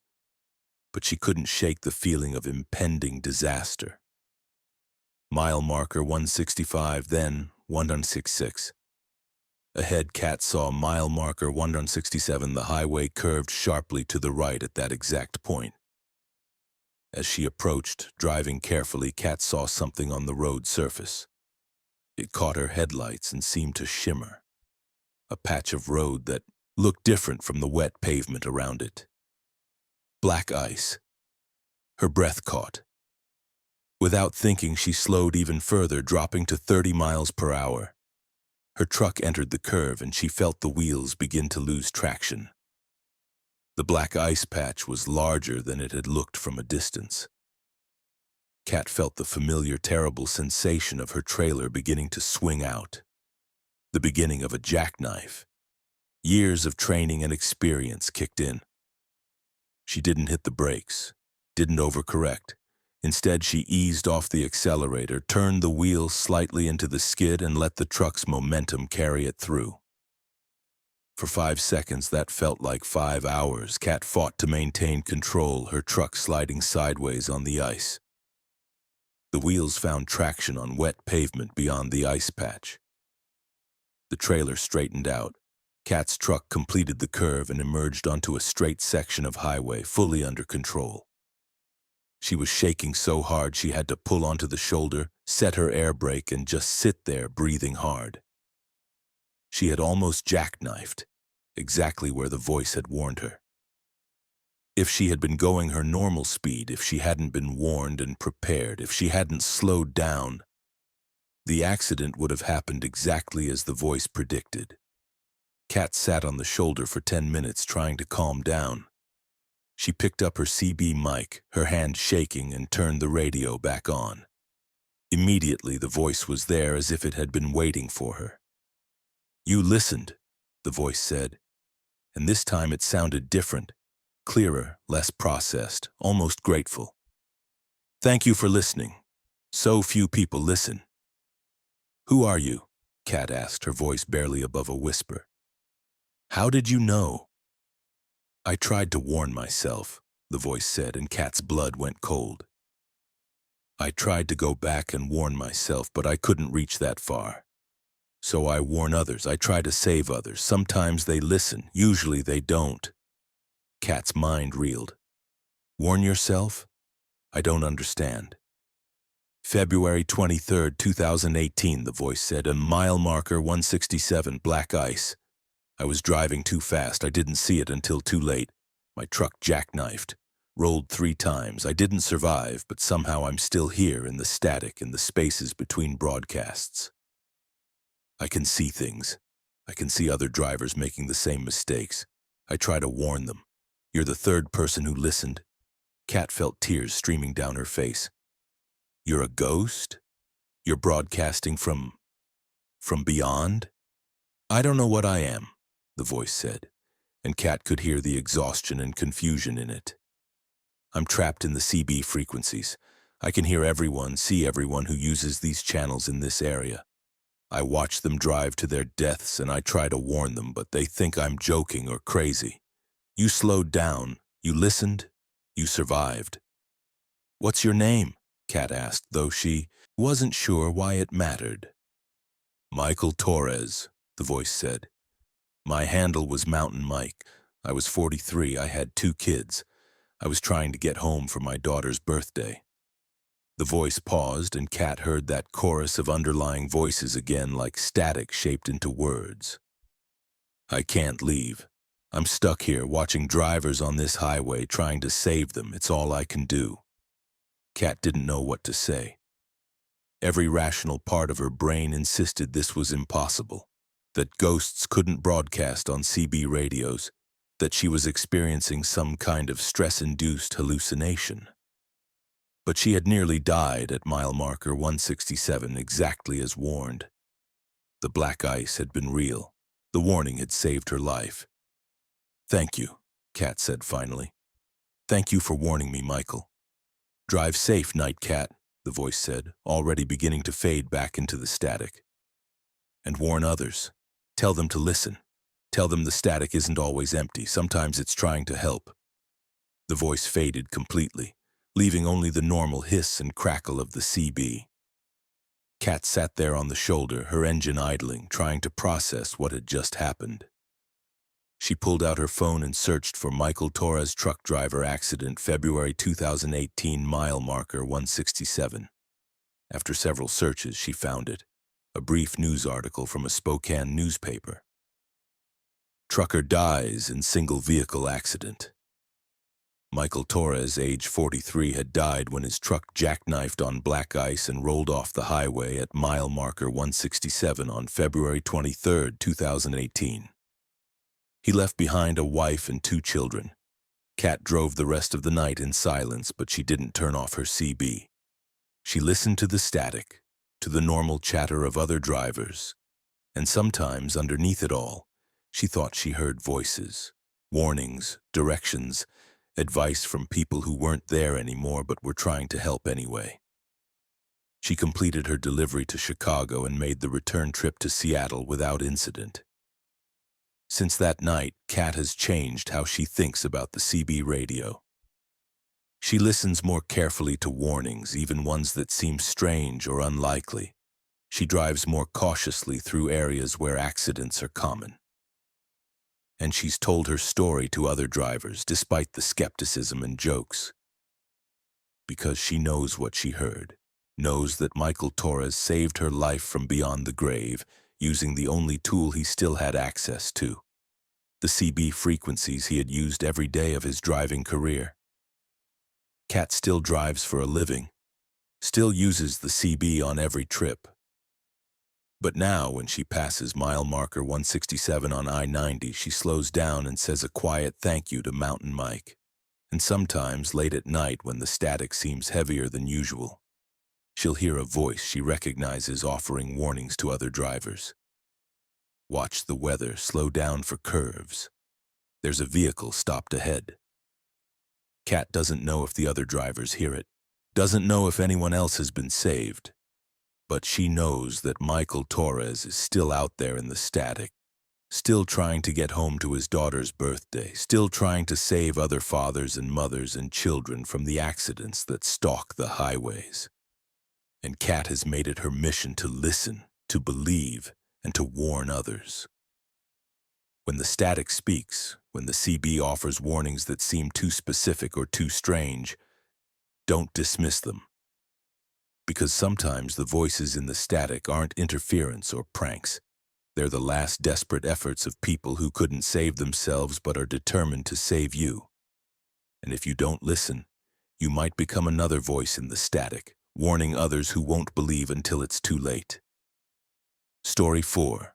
But she couldn't shake the feeling of impending disaster. Mile marker 165, then 166. Ahead, Kat saw mile marker 167. The highway curved sharply to the right at that exact point. As she approached, driving carefully, Kat saw something on the road surface. It caught her headlights and seemed to shimmer. A patch of road that looked different from the wet pavement around it. Black ice. Her breath caught. Without thinking, she slowed even further, dropping to 30 miles per hour. Her truck entered the curve and she felt the wheels begin to lose traction. The black ice patch was larger than it had looked from a distance. Kat felt the familiar, terrible sensation of her trailer beginning to swing out. The beginning of a jackknife. Years of training and experience kicked in. She didn't hit the brakes, didn't overcorrect. Instead, she eased off the accelerator, turned the wheel slightly into the skid, and let the truck's momentum carry it through. For 5 seconds, that felt like 5 hours. Kat fought to maintain control, her truck sliding sideways on the ice. The wheels found traction on wet pavement beyond the ice patch. The trailer straightened out. Kat's truck completed the curve and emerged onto a straight section of highway, fully under control. She was shaking so hard she had to pull onto the shoulder, set her air brake, and just sit there, breathing hard. She had almost jackknifed, exactly where the voice had warned her. If she had been going her normal speed, if she hadn't been warned and prepared, if she hadn't slowed down, the accident would have happened exactly as the voice predicted. Kat sat on the shoulder for 10 minutes trying to calm down. She picked up her CB mic, her hand shaking, and turned the radio back on. Immediately, the voice was there as if it had been waiting for her. "You listened," the voice said, and this time it sounded different, clearer, less processed, almost grateful. "Thank you for listening. So few people listen." "Who are you?" Kat asked, her voice barely above a whisper. "How did you know?" "I tried to warn myself," the voice said, and Kat's blood went cold. "I tried to go back and warn myself, but I couldn't reach that far. So I warn others. I try to save others. Sometimes they listen. Usually they don't." Kat's mind reeled. "Warn yourself? I don't understand." "February 23rd, 2018, the voice said, a mile marker 167, black ice. I was driving too fast. I didn't see it until too late. My truck jackknifed, rolled 3 times. I didn't survive, but somehow I'm still here in the static, in the spaces between broadcasts. I can see things. I can see other drivers making the same mistakes. I try to warn them. You're the 3rd person who listened." Kat felt tears streaming down her face. "You're a ghost? You're broadcasting from beyond?" "I don't know what I am," the voice said, and Kat could hear the exhaustion and confusion in it. "I'm trapped in the CB frequencies. I can hear everyone, see everyone who uses these channels in this area. I watch them drive to their deaths and I try to warn them, but they think I'm joking or crazy. You slowed down, you listened, you survived. What's your name? Kat asked, though she wasn't sure why it mattered. Michael Torres, the voice said. My handle was Mountain Mike. I was 43, I had 2 kids. I was trying to get home for my daughter's birthday. The voice paused, and Kat heard that chorus of underlying voices again, like static shaped into words. I can't leave. I'm stuck here watching drivers on this highway trying to save them. It's all I can do. Kat didn't know what to say. Every rational part of her brain insisted this was impossible, that ghosts couldn't broadcast on CB radios, that she was experiencing some kind of stress-induced hallucination. But she had nearly died at mile marker 167, exactly as warned. The black ice had been real. The warning had saved her life. Thank you, Kat said finally. Thank you for warning me, Michael. Drive safe, Night Cat, the voice said, already beginning to fade back into the static. And warn others. Tell them to listen. Tell them the static isn't always empty. Sometimes it's trying to help. The voice faded completely, leaving only the normal hiss and crackle of the CB. Kat sat there on the shoulder, her engine idling, trying to process what had just happened. She pulled out her phone and searched for Michael Torres truck driver accident, February 2018, mile marker 167. After several searches, she found it, a brief news article from a Spokane newspaper. Trucker dies in single vehicle accident. Michael Torres, age 43, had died when his truck jackknifed on black ice and rolled off the highway at mile marker 167 on February 23, 2018. He left behind a wife and 2 children. Kat drove the rest of the night in silence, but she didn't turn off her CB. She listened to the static, to the normal chatter of other drivers, and sometimes, underneath it all, she thought she heard voices, warnings, directions, advice from people who weren't there anymore but were trying to help anyway. She completed her delivery to Chicago and made the return trip to Seattle without incident. Since that night, Kat has changed how she thinks about the CB radio. She listens more carefully to warnings, even ones that seem strange or unlikely. She drives more cautiously through areas where accidents are common. And she's told her story to other drivers, despite the skepticism and jokes. Because she knows what she heard, knows that Michael Torres saved her life from beyond the grave, using the only tool he still had access to, the CB frequencies he had used every day of his driving career. Kat still drives for a living, still uses the CB on every trip. But now, when she passes mile marker 167 on I-90, she slows down and says a quiet thank you to Mountain Mike. And sometimes, late at night, when the static seems heavier than usual, she'll hear a voice she recognizes offering warnings to other drivers. Watch the weather, slow down for curves. There's a vehicle stopped ahead. Kat doesn't know if the other drivers hear it, doesn't know if anyone else has been saved. But she knows that Michael Torres is still out there in the static, still trying to get home to his daughter's birthday, still trying to save other fathers and mothers and children from the accidents that stalk the highways. And Kat has made it her mission to listen, to believe, and to warn others. When the static speaks, when the CB offers warnings that seem too specific or too strange, don't dismiss them. Because sometimes the voices in the static aren't interference or pranks. They're the last desperate efforts of people who couldn't save themselves but are determined to save you. And if you don't listen, you might become another voice in the static, warning others who won't believe until it's too late. Story 4.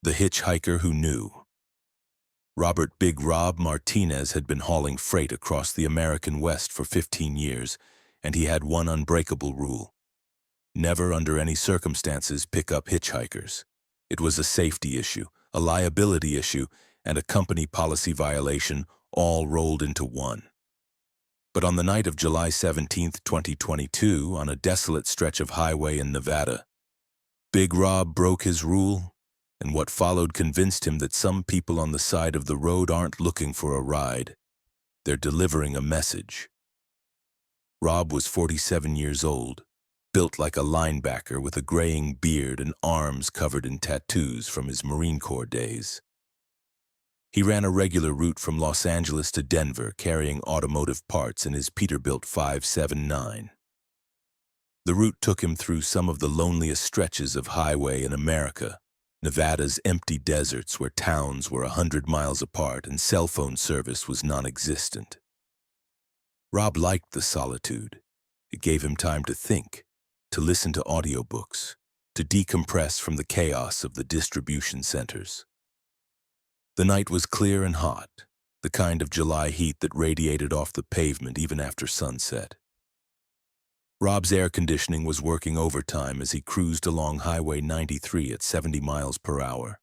The Hitchhiker Who Knew. Robert Big Rob Martinez had been hauling freight across the American West for 15 years, and he had one unbreakable rule. Never, under any circumstances, pick up hitchhikers. It was a safety issue, a liability issue, and a company policy violation, all rolled into one. But on the night of July 17, 2022, on a desolate stretch of highway in Nevada, Big Rob broke his rule, and what followed convinced him that some people on the side of the road aren't looking for a ride. They're delivering a message. Rob was 47 years old, built like a linebacker with a graying beard and arms covered in tattoos from his Marine Corps days. He ran a regular route from Los Angeles to Denver, carrying automotive parts in his Peterbilt 579. The route took him through some of the loneliest stretches of highway in America, Nevada's empty deserts where towns were 100 miles apart and cell phone service was non-existent. Rob liked the solitude. It gave him time to think, to listen to audiobooks, to decompress from the chaos of the distribution centers. The night was clear and hot, the kind of July heat that radiated off the pavement even after sunset. Rob's air conditioning was working overtime as he cruised along Highway 93 at 70 miles per hour,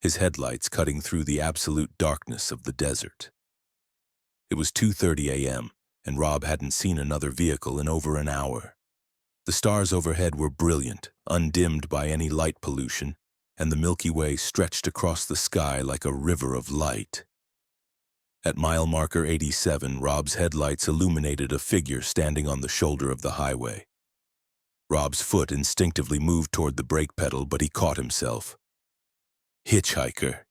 his headlights cutting through the absolute darkness of the desert. It was 2:30 a.m., and Rob hadn't seen another vehicle in over an hour. The stars overhead were brilliant, undimmed by any light pollution, and the Milky Way stretched across the sky like a river of light. At mile marker 87, Rob's headlights illuminated a figure standing on the shoulder of the highway. Rob's foot instinctively moved toward the brake pedal, but he caught himself. Hitchhiker.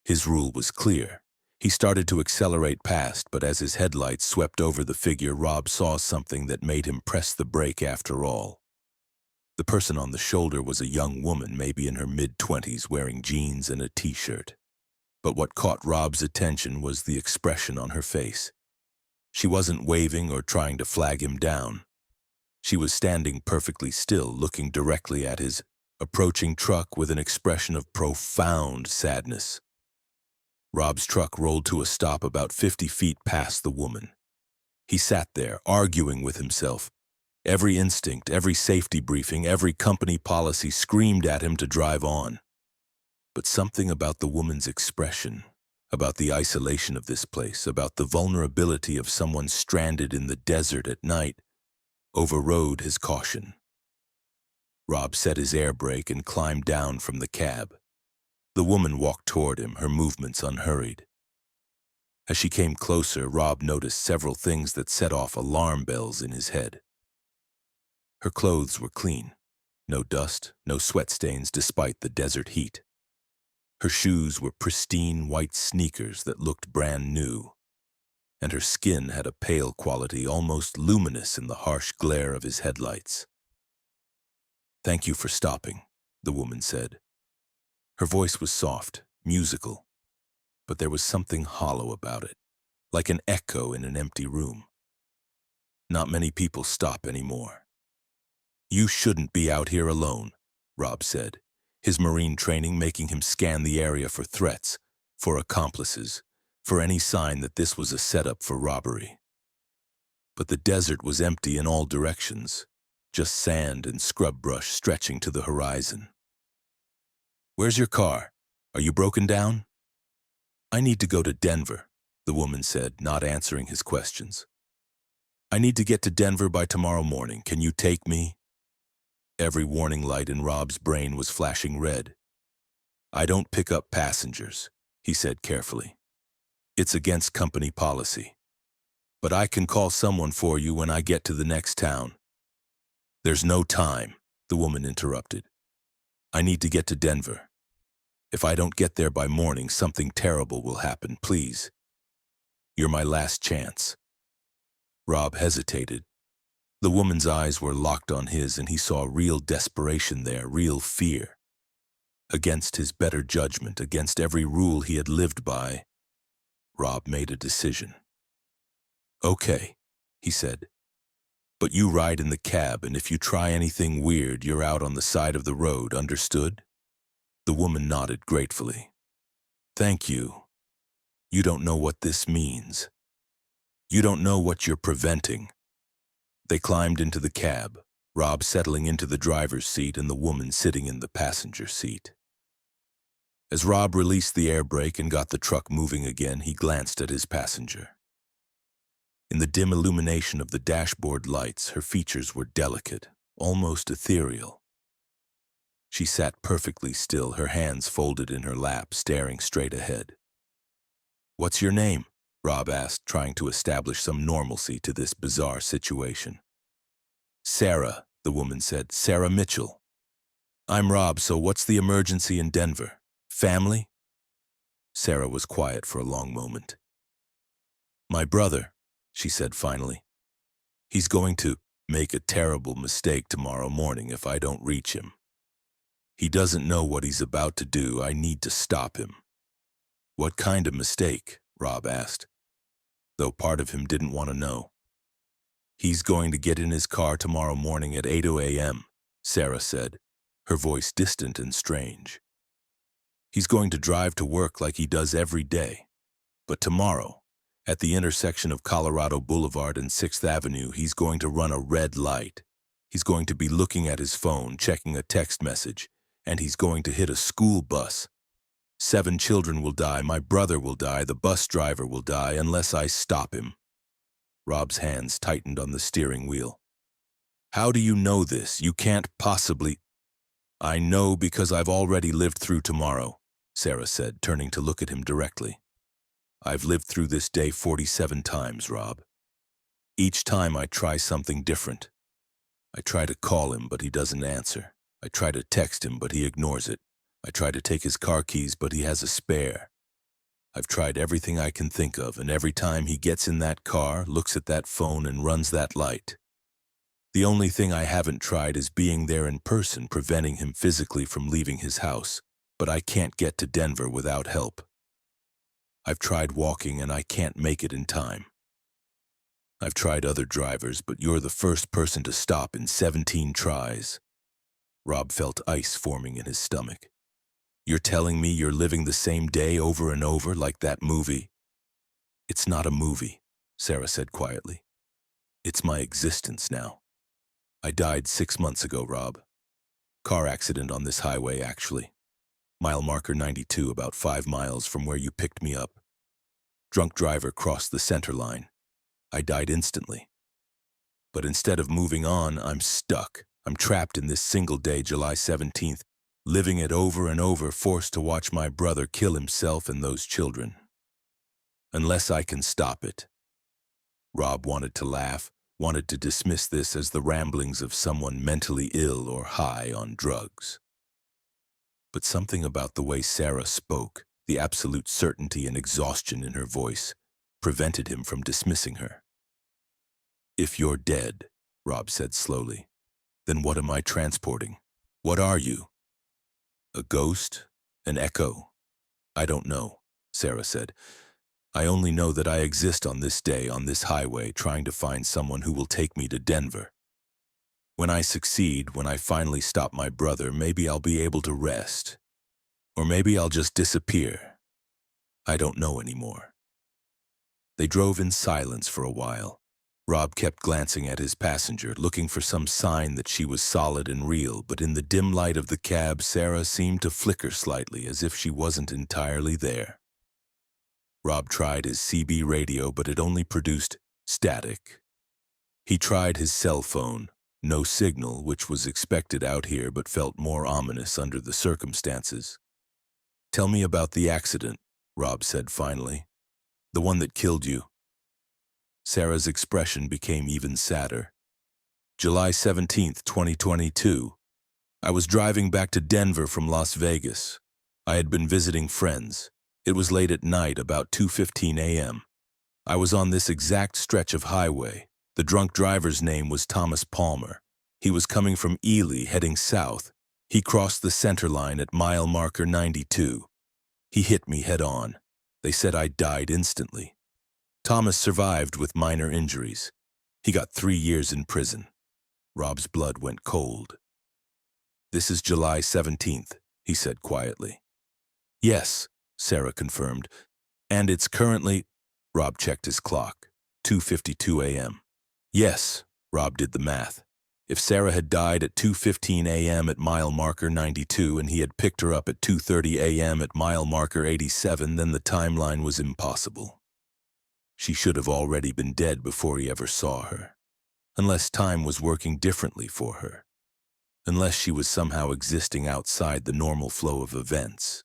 His rule was clear. He started to accelerate past, but as his headlights swept over the figure, Rob saw something that made him press the brake after all. The person on the shoulder was a young woman, maybe in her mid-20s, wearing jeans and a t-shirt. But what caught Rob's attention was the expression on her face. She wasn't waving or trying to flag him down. She was standing perfectly still, looking directly at his approaching truck with an expression of profound sadness. Rob's truck rolled to a stop about 50 feet past the woman. He sat there, arguing with himself. Every instinct, every safety briefing, every company policy screamed at him to drive on. But something about the woman's expression, about the isolation of this place, about the vulnerability of someone stranded in the desert at night, overrode his caution. Rob set his air brake and climbed down from the cab. The woman walked toward him, her movements unhurried. As she came closer, Rob noticed several things that set off alarm bells in his head. Her clothes were clean. No dust, no sweat stains despite the desert heat. Her shoes were pristine white sneakers that looked brand new, and her skin had a pale quality, almost luminous in the harsh glare of his headlights. "Thank you for stopping," the woman said. Her voice was soft, musical, but there was something hollow about it, like an echo in an empty room. "Not many people stop anymore." "You shouldn't be out here alone," Rob said, his Marine training making him scan the area for threats, for accomplices, for any sign that this was a setup for robbery. But the desert was empty in all directions, just sand and scrub brush stretching to the horizon. "Where's your car? Are you broken down?" "I need to go to Denver," the woman said, not answering his questions. "I need to get to Denver by tomorrow morning. Can you take me?" Every warning light in Rob's brain was flashing red. "I don't pick up passengers," he said carefully. "It's against company policy. But I can call someone for you when I get to the next town." "There's no time," the woman interrupted. "I need to get to Denver. If I don't get there by morning, something terrible will happen, please. You're my last chance." Rob hesitated. The woman's eyes were locked on his, and he saw real desperation there, real fear. Against his better judgment, against every rule he had lived by, Rob made a decision. "Okay," he said. "But you ride in the cab, and if you try anything weird, you're out on the side of the road, understood?" The woman nodded gratefully. "Thank you. You don't know what this means. You don't know what you're preventing." They climbed into the cab, Rob settling into the driver's seat and the woman sitting in the passenger seat. As Rob released the air brake and got the truck moving again, he glanced at his passenger. In the dim illumination of the dashboard lights, her features were delicate, almost ethereal. She sat perfectly still, her hands folded in her lap, staring straight ahead. "What's your name?" Rob asked, trying to establish some normalcy to this bizarre situation. "Sarah," the woman said. "Sarah Mitchell." "I'm Rob, so what's the emergency in Denver? Family?" Sarah was quiet for a long moment. "My brother," she said finally. "He's going to make a terrible mistake tomorrow morning if I don't reach him. He doesn't know what he's about to do. I need to stop him." "What kind of mistake?" Rob asked, though part of him didn't want to know. "He's going to get in his car tomorrow morning at 8 a.m., Sarah said, her voice distant and strange. "He's going to drive to work like he does every day. But tomorrow, at the intersection of Colorado Boulevard and 6th Avenue, he's going to run a red light. He's going to be looking at his phone, checking a text message, and he's going to hit a school bus. 7 children will die, my brother will die, the bus driver will die unless I stop him." Rob's hands tightened on the steering wheel. "How do you know this? You can't possibly—" "I know because I've already lived through tomorrow," Sarah said, turning to look at him directly. "I've lived through this day 47 times, Rob. Each time I try something different. I try to call him, but he doesn't answer. I try to text him, but he ignores it. I try to take his car keys, but he has a spare. I've tried everything I can think of, and every time he gets in that car, looks at that phone, and runs that light. The only thing I haven't tried is being there in person, preventing him physically from leaving his house, but I can't get to Denver without help. I've tried walking, and I can't make it in time. I've tried other drivers, but you're the first person to stop in 17 tries." Rob felt ice forming in his stomach. "You're telling me you're living the same day over and over like that movie?" "It's not a movie," Sarah said quietly. "It's my existence now. I died 6 months ago, Rob. Car accident on this highway, actually. Mile marker 92, about 5 miles from where you picked me up. Drunk driver crossed the center line. I died instantly. But instead of moving on, I'm stuck. I'm trapped in this single day, July 17th, living it over and over, forced to watch my brother kill himself and those children. Unless I can stop it." Rob wanted to laugh, wanted to dismiss this as the ramblings of someone mentally ill or high on drugs. But something about the way Sarah spoke, the absolute certainty and exhaustion in her voice, prevented him from dismissing her. "If you're dead," Rob said slowly, "then what am I transporting? What are you? A ghost? An echo? I don't know," Sarah said. "I only know that I exist on this day, on this highway, trying to find someone who will take me to Denver. When I succeed, when I finally stop my brother, maybe I'll be able to rest. Or maybe I'll just disappear. I don't know anymore." They drove in silence for a while. Rob kept glancing at his passenger, looking for some sign that she was solid and real, but in the dim light of the cab, Sarah seemed to flicker slightly, as if she wasn't entirely there. Rob tried his CB radio, but it only produced static. He tried his cell phone. No signal, which was expected out here but felt more ominous under the circumstances. "Tell me about the accident," Rob said finally. "The one that killed you." Sarah's expression became even sadder. "July 17th, 2022. I was driving back to Denver from Las Vegas. I had been visiting friends. It was late at night, about 2:15 a.m. I was on this exact stretch of highway. The drunk driver's name was Thomas Palmer. He was coming from Ely, heading south. He crossed the center line at mile marker 92. He hit me head on. They said I died instantly. Thomas survived with minor injuries. He got 3 years in prison." Rob's blood went cold. "This is July 17th, he said quietly. "Yes," Sarah confirmed. "And it's currently—" Rob checked his clock. 2:52 a.m. "Yes," Rob did the math. If Sarah had died at 2:15 a.m. at mile marker 92 and he had picked her up at 2:30 a.m. at mile marker 87, then the timeline was impossible. She should have already been dead before he ever saw her, unless time was working differently for her. unless she was somehow existing outside the normal flow of events.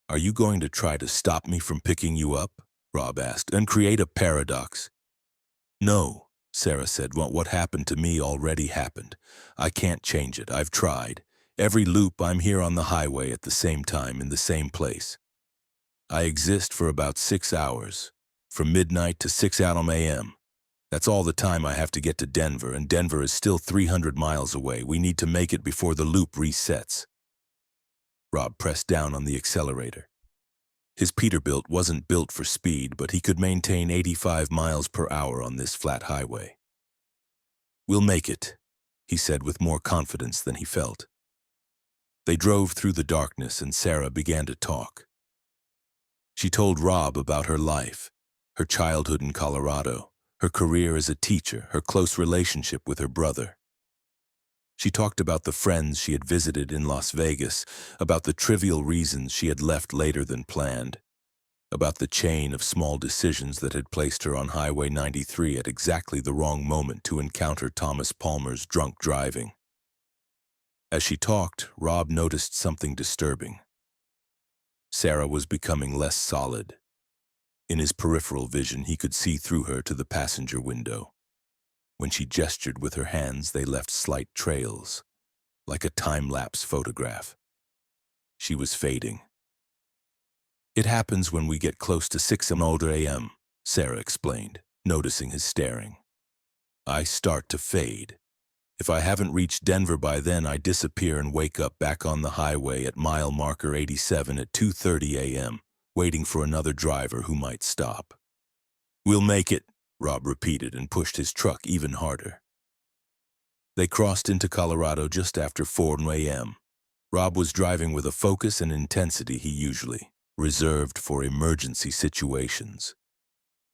"Are you going to try to stop me from picking you up?" Rob asked, "and create a paradox?" "No," Sarah said. What happened to me already happened. I can't change it. I've tried. Every loop I'm here on the highway at the same time in the same place. I exist for about 6 hours, from midnight to 6 a.m. That's all the time I have to get to Denver, and Denver is still 300 miles away. We need to make it before the loop resets." Rob pressed down on the accelerator. His Peterbilt wasn't built for speed, but he could maintain 85 miles per hour on this flat highway. "We'll make it," he said with more confidence than he felt. They drove through the darkness, and Sarah began to talk. She told Rob about her life, her childhood in Colorado, her career as a teacher, her close relationship with her brother. She talked about the friends she had visited in Las Vegas, about the trivial reasons she had left later than planned, about the chain of small decisions that had placed her on Highway 93 at exactly the wrong moment to encounter Thomas Palmer's drunk driving. As she talked, Rob noticed something disturbing. Sarah was becoming less solid. In his peripheral vision, he could see through her to the passenger window. When she gestured with her hands, they left slight trails, like a time-lapse photograph. She was fading. "It happens when we get close to 6 a.m., Sarah explained, noticing his staring. "I start to fade. If I haven't reached Denver by then, I disappear and wake up back on the highway at mile marker 87 at 2:30 a.m., waiting for another driver who might stop." "We'll make it," Rob repeated and pushed his truck even harder. They crossed into Colorado just after 4 a.m. Rob was driving with a focus and intensity he usually reserved for emergency situations.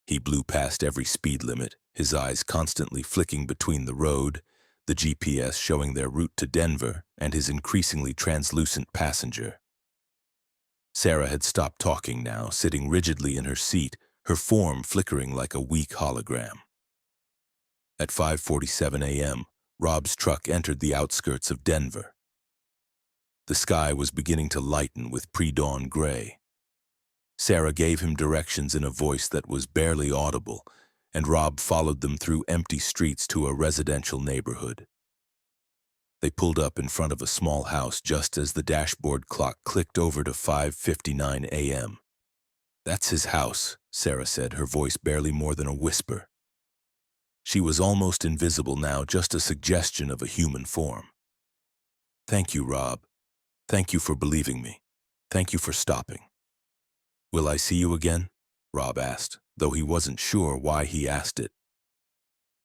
He blew past every speed limit, his eyes constantly flicking between the road, the GPS showing their route to Denver, and his increasingly translucent passenger. Sarah had stopped talking now, sitting rigidly in her seat, her form flickering like a weak hologram. At 5:47 a.m., Rob's truck entered the outskirts of Denver. The sky was beginning to lighten with pre-dawn gray. Sarah gave him directions in a voice that was barely audible, and Rob followed them through empty streets to a residential neighborhood. They pulled up in front of a small house just as the dashboard clock clicked over to 5:59 a.m. "That's his house," Sarah said, her voice barely more than a whisper. She was almost invisible now, just a suggestion of a human form. "Thank you, Rob. Thank you for believing me. Thank you for stopping." "Will I see you again?" Rob asked, though he wasn't sure why he asked it.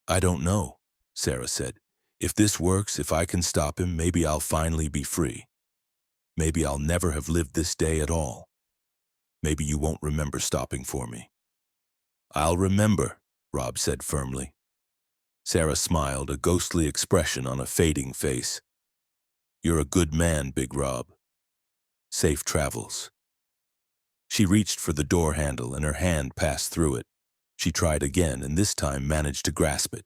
"I don't know," Sarah said. "If this works, if I can stop him, maybe I'll finally be free. Maybe I'll never have lived this day at all. Maybe you won't remember stopping for me." "I'll remember," Rob said firmly. Sarah smiled, a ghostly expression on a fading face. "You're a good man, Big Rob. Safe travels." She reached for the door handle and her hand passed through it. She tried again and this time managed to grasp it.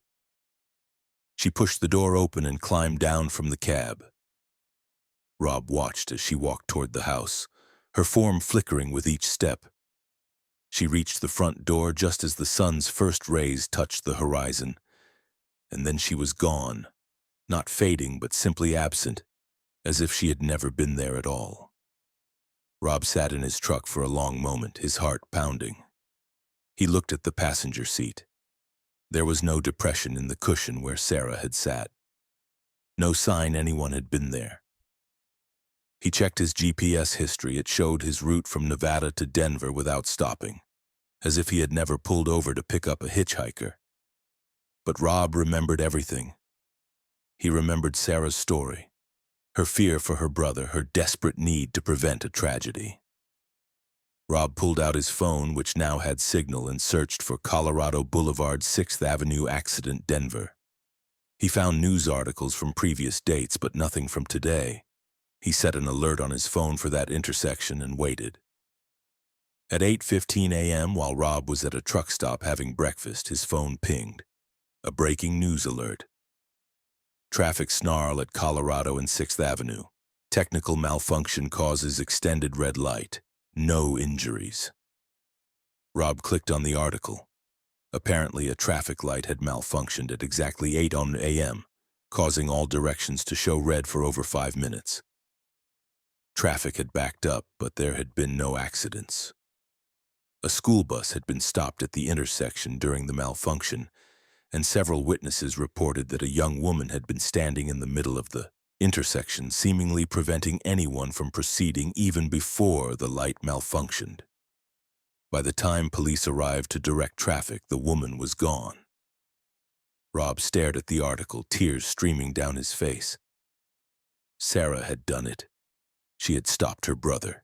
She pushed the door open and climbed down from the cab. Rob watched as she walked toward the house, her form flickering with each step. She reached the front door just as the sun's first rays touched the horizon, and then she was gone, not fading but simply absent, as if she had never been there at all. Rob sat in his truck for a long moment, his heart pounding. He looked at the passenger seat. There was no depression in the cushion where Sarah had sat. No sign anyone had been there. He checked his GPS history. It showed his route from Nevada to Denver without stopping, as if he had never pulled over to pick up a hitchhiker. But Rob remembered everything. He remembered Sarah's story, her fear for her brother, her desperate need to prevent a tragedy. Rob pulled out his phone, which now had signal, and searched for Colorado Boulevard 6th Avenue accident, Denver. He found news articles from previous dates, but nothing from today. He set an alert on his phone for that intersection and waited. At 8:15 a.m., while Rob was at a truck stop having breakfast, his phone pinged. A breaking news alert. Traffic snarl at Colorado and 6th Avenue. Technical malfunction causes extended red light. No injuries. Rob clicked on the article. Apparently, a traffic light had malfunctioned at exactly 8 a.m., causing all directions to show red for over 5 minutes. Traffic had backed up, but there had been no accidents. A school bus had been stopped at the intersection during the malfunction, and several witnesses reported that a young woman had been standing in the middle of the intersection, seemingly preventing anyone from proceeding even before the light malfunctioned. By the time police arrived to direct traffic, the woman was gone. Rob stared at the article, tears streaming down his face. Sarah had done it. She had stopped her brother,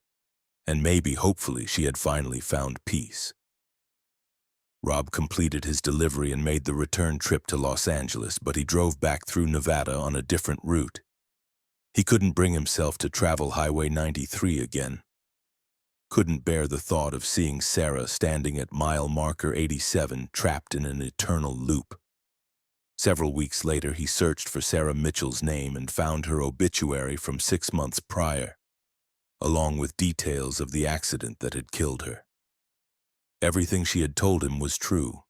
and maybe, hopefully, she had finally found peace. Rob completed his delivery and made the return trip to Los Angeles, but he drove back through Nevada on a different route. He couldn't bring himself to travel Highway 93 again. Couldn't bear the thought of seeing Sarah standing at mile marker 87, trapped in an eternal loop. Several weeks later, he searched for Sarah Mitchell's name and found her obituary from 6 months prior, along with details of the accident that had killed her. Everything she had told him was true.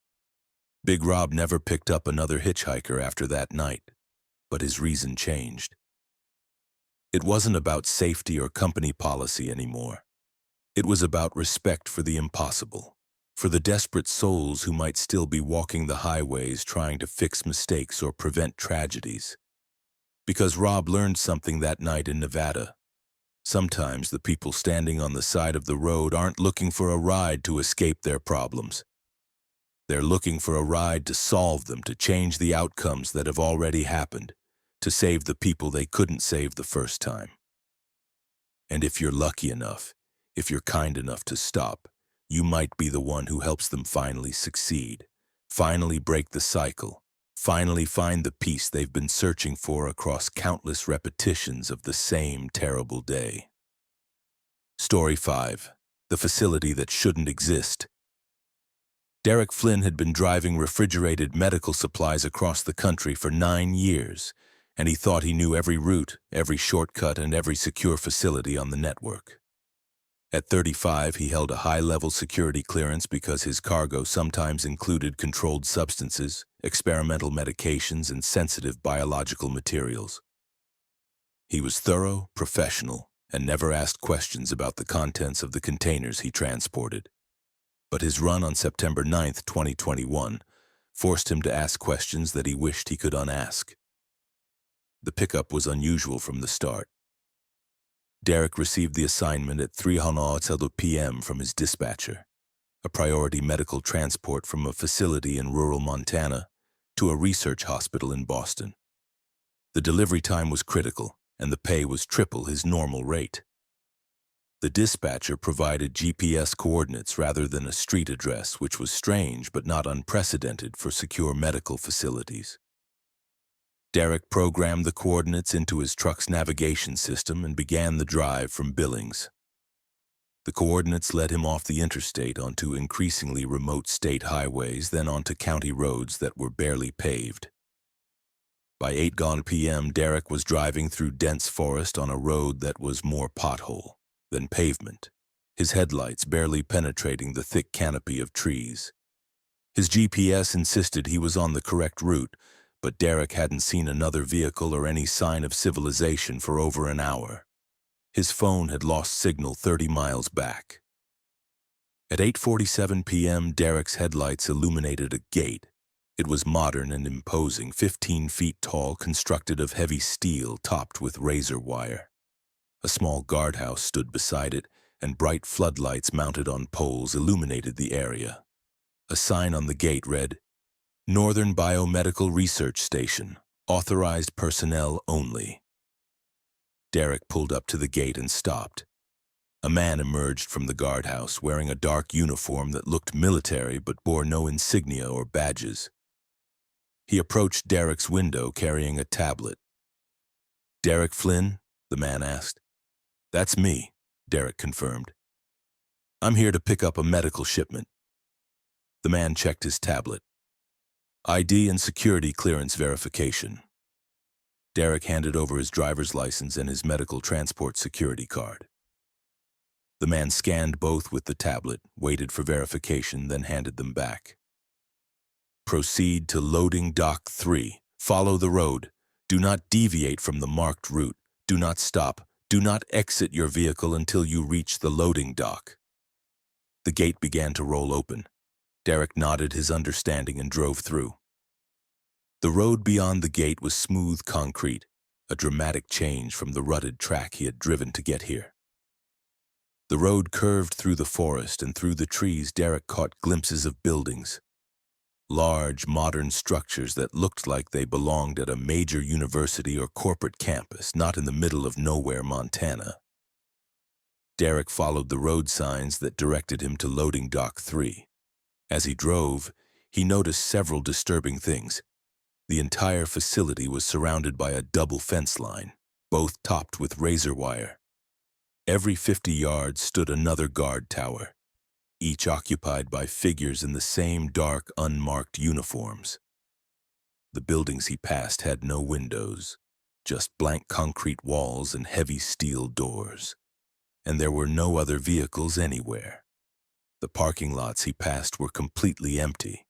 Big Rob never picked up another hitchhiker after that night, but his reason changed. It wasn't about safety or company policy anymore. It was about respect for the impossible, for the desperate souls who might still be walking the highways trying to fix mistakes or prevent tragedies. Because Rob learned something that night in Nevada. Sometimes the people standing on the side of the road aren't looking for a ride to escape their problems. They're looking for a ride to solve them, to change the outcomes that have already happened, to save the people they couldn't save the first time. And if you're lucky enough, if you're kind enough to stop, you might be the one who helps them finally succeed, finally break the cycle, finally find the peace they've been searching for across countless repetitions of the same terrible day. Story 5. The facility that shouldn't exist. Derek Flynn had been driving refrigerated medical supplies across the country for 9 years, and he thought he knew every route, every shortcut, and every secure facility on the network. At 35, he held a high-level security clearance because his cargo sometimes included controlled substances, experimental medications, and sensitive biological materials. He was thorough, professional, and never asked questions about the contents of the containers he transported. But his run on September 9, 2021, forced him to ask questions that he wished he could unask. The pickup was unusual from the start. Derek received the assignment at 3:00 p.m. from his dispatcher, a priority medical transport from a facility in rural Montana to a research hospital in Boston. The delivery time was critical, and the pay was triple his normal rate. The dispatcher provided GPS coordinates rather than a street address, which was strange but not unprecedented for secure medical facilities. Derek programmed the coordinates into his truck's navigation system and began the drive from Billings. The coordinates led him off the interstate onto increasingly remote state highways, then onto county roads that were barely paved. By 8:00 p.m., Derek was driving through dense forest on a road that was more pothole than pavement, his headlights barely penetrating the thick canopy of trees. His GPS insisted he was on the correct route, but Derek hadn't seen another vehicle or any sign of civilization for over an hour. His phone had lost signal 30 miles back. At 8:47 p.m., Derek's headlights illuminated a gate. It was modern and imposing, 15 feet tall, constructed of heavy steel topped with razor wire. A small guardhouse stood beside it, and bright floodlights mounted on poles illuminated the area. A sign on the gate read, "Northern Biomedical Research Station, authorized personnel only." Derek pulled up to the gate and stopped. A man emerged from the guardhouse wearing a dark uniform that looked military but bore no insignia or badges. He approached Derek's window carrying a tablet. "Derek Flynn?" the man asked. "That's me," Derek confirmed. "I'm here to pick up a medical shipment." The man checked his tablet. "ID and security clearance verification." Derek handed over his driver's license and his medical transport security card. The man scanned both with the tablet, waited for verification, then handed them back. Proceed to loading dock 3. Follow the road. Do not deviate from the marked route. Do not stop. Do not exit your vehicle until you reach the loading dock. The gate began to roll open. Derek nodded his understanding and drove through. The road beyond the gate was smooth concrete, a dramatic change from the rutted track he had driven to get here. The road curved through the forest, and through the trees Derek caught glimpses of buildings. Large, modern structures that looked like they belonged at a major university or corporate campus, not in the middle of nowhere, Montana. Derek followed the road signs that directed him to loading dock 3. As he drove, he noticed several disturbing things. The entire facility was surrounded by a double fence line, both topped with razor wire. Every 50 yards stood another guard tower, each occupied by figures in the same dark, unmarked uniforms. The buildings he passed had no windows, just blank concrete walls and heavy steel doors. And there were no other vehicles anywhere. The parking lots he passed were completely empty.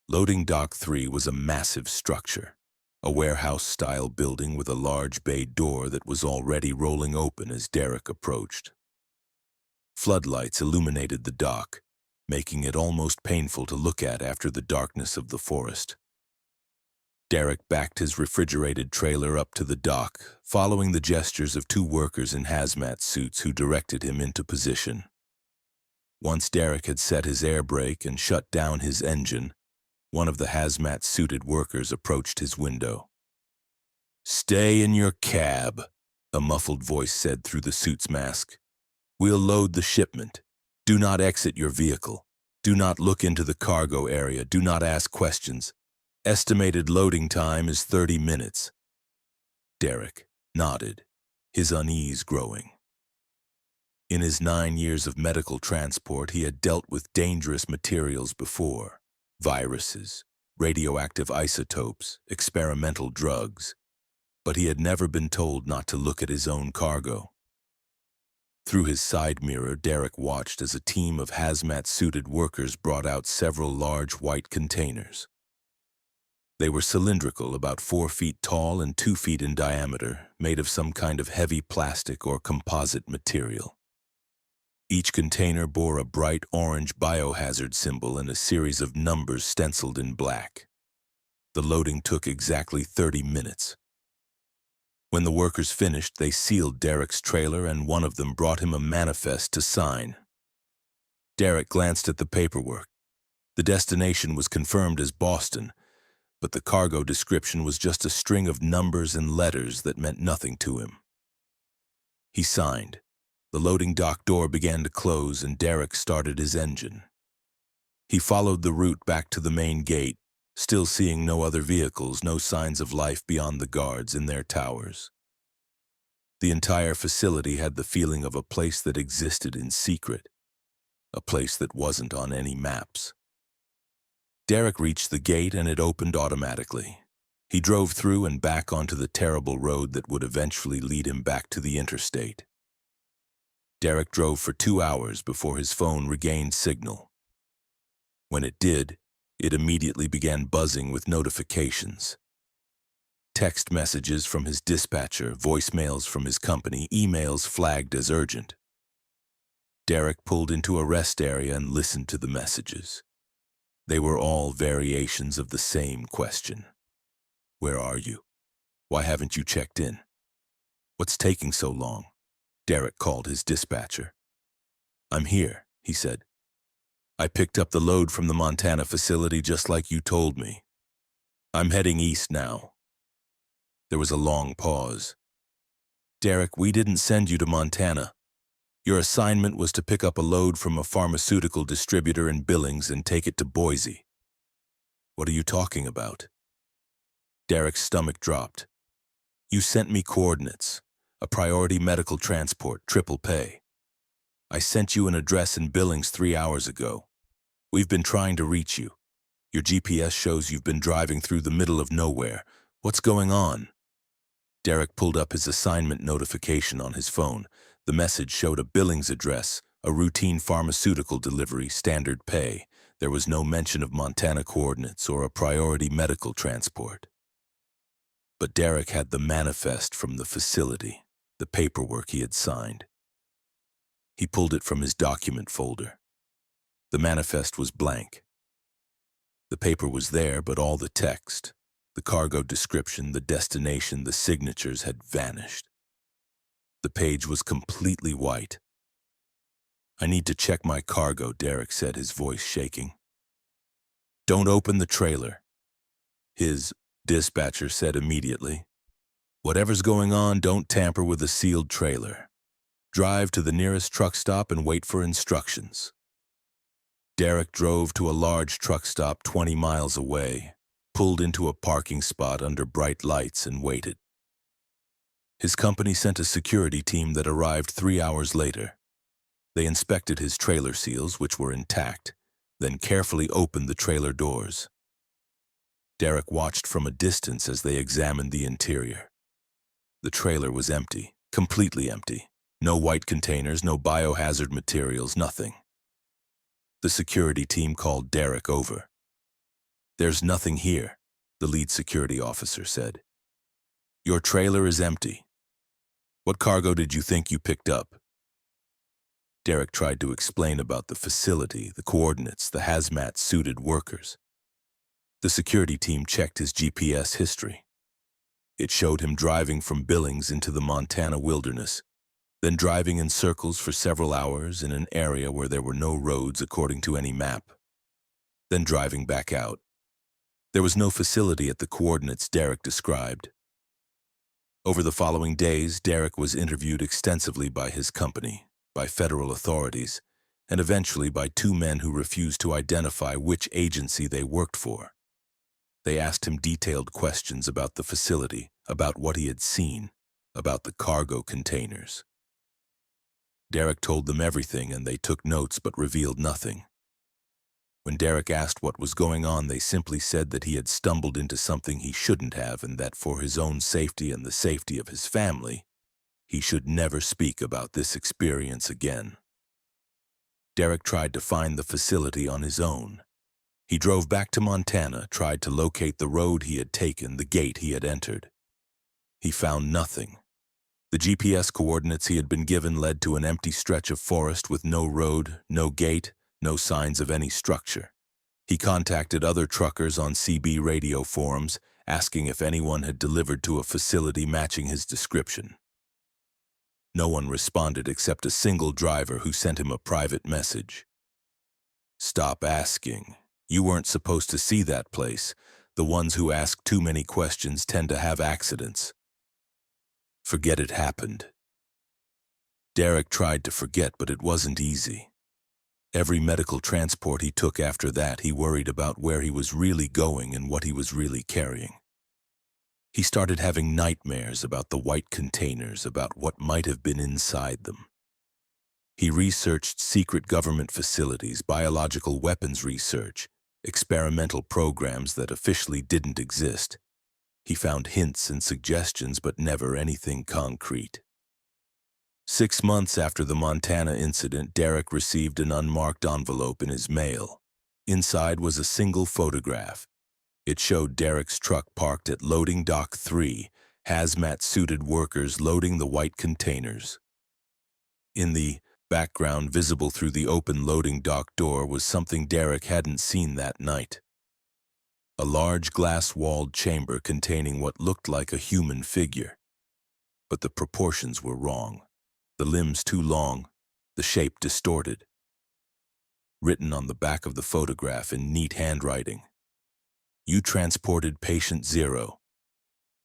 Loading dock 3 was a massive structure, a warehouse-style building with a large bay door that was already rolling open as Derek approached. Floodlights illuminated the dock, making it almost painful to look at after the darkness of the forest. Derek backed his refrigerated trailer up to the dock, following the gestures of 2 workers in hazmat suits who directed him into position. Once Derek had set his air brake and shut down his engine, one of the hazmat-suited workers approached his window. "Stay in your cab," a muffled voice said through the suit's mask. "We'll load the shipment. Do not exit your vehicle. Do not look into the cargo area. Do not ask questions. Estimated loading time is 30 minutes. Derek nodded, his unease growing. In his 9 years of medical transport, he had dealt with dangerous materials before: viruses, radioactive isotopes, experimental drugs. But he had never been told not to look at his own cargo. Through his side mirror, Derek watched as a team of hazmat-suited workers brought out several large white containers. They were cylindrical, about 4 feet tall and 2 feet in diameter, made of some kind of heavy plastic or composite material. Each container bore a bright orange biohazard symbol and a series of numbers stenciled in black. The loading took exactly 30 minutes. When the workers finished, they sealed Derek's trailer, and one of them brought him a manifest to sign. Derek glanced at the paperwork. The destination was confirmed as Boston, but the cargo description was just a string of numbers and letters that meant nothing to him. He signed. The loading dock door began to close, and Derek started his engine. He followed the route back to the main gate, still seeing no other vehicles, no signs of life beyond the guards in their towers. The entire facility had the feeling of a place that existed in secret, a place that wasn't on any maps. Derek reached the gate, and it opened automatically. He drove through and back onto the terrible road that would eventually lead him back to the interstate. Derek drove for 2 hours before his phone regained signal. When it did, it immediately began buzzing with notifications. Text messages from his dispatcher, voicemails from his company, emails flagged as urgent. Derek pulled into a rest area and listened to the messages. They were all variations of the same question. Where are you? Why haven't you checked in? What's taking so long? Derek called his dispatcher. I'm here, he said. I picked up the load from the Montana facility just like you told me. I'm heading east now. There was a long pause. Derek, we didn't send you to Montana. Your assignment was to pick up a load from a pharmaceutical distributor in Billings and take it to Boise. What are you talking about? Derek's stomach dropped. You sent me coordinates, a priority medical transport, triple pay. I sent you an address in Billings 3 hours ago. We've been trying to reach you. Your GPS shows you've been driving through the middle of nowhere. What's going on? Derek pulled up his assignment notification on his phone. The message showed a Billings address, a routine pharmaceutical delivery, standard pay. There was no mention of Montana coordinates or a priority medical transport. But Derek had the manifest from the facility, the paperwork he had signed. He pulled it from his document folder. The manifest was blank. The paper was there, but all the text, the cargo description, the destination, the signatures had vanished. The page was completely white. "I need to check my cargo," Derek said, his voice shaking. "Don't open the trailer," his dispatcher said immediately. "Whatever's going on, don't tamper with a sealed trailer. Drive to the nearest truck stop and wait for instructions." Derek drove to a large truck stop 20 miles away, pulled into a parking spot under bright lights, and waited. His company sent a security team that arrived 3 hours later. They inspected his trailer seals, which were intact, then carefully opened the trailer doors. Derek watched from a distance as they examined the interior. The trailer was empty, completely empty. No white containers, no biohazard materials, nothing. The security team called Derek over. "There's nothing here," the lead security officer said. "Your trailer is empty. What cargo did you think you picked up?" Derek tried to explain about the facility, the coordinates, the hazmat-suited workers. The security team checked his GPS history. It showed him driving from Billings into the Montana wilderness, then driving in circles for several hours in an area where there were no roads according to any map, then driving back out. There was no facility at the coordinates Derek described. Over the following days, Derek was interviewed extensively by his company, by federal authorities, and eventually by 2 men who refused to identify which agency they worked for. They asked him detailed questions about the facility, about what he had seen, about the cargo containers. Derek told them everything, and they took notes but revealed nothing. When Derek asked what was going on, they simply said that he had stumbled into something he shouldn't have, and that for his own safety and the safety of his family, he should never speak about this experience again. Derek tried to find the facility on his own. He drove back to Montana, tried to locate the road he had taken, the gate he had entered. He found nothing. The GPS coordinates he had been given led to an empty stretch of forest with no road, no gate, no signs of any structure. He contacted other truckers on CB radio forums, asking if anyone had delivered to a facility matching his description. No one responded except a single driver who sent him a private message. "Stop asking. You weren't supposed to see that place. The ones who ask too many questions tend to have accidents. Forget it happened." Derek tried to forget, but it wasn't easy. Every medical transport he took after that, he worried about where he was really going and what he was really carrying. He started having nightmares about the white containers, about what might have been inside them. He researched secret government facilities, biological weapons research, experimental programs that officially didn't exist. He found hints and suggestions, but never anything concrete. 6 months after the Montana incident, Derek received an unmarked envelope in his mail. Inside was a single photograph. It showed Derek's truck parked at Loading Dock 3, hazmat-suited workers loading the white containers. In the background, visible through the open loading dock door, was something Derek hadn't seen that night. A large glass-walled chamber containing what looked like a human figure. But the proportions were wrong. The limbs too long, the shape distorted. Written on the back of the photograph in neat handwriting: "You transported patient 0.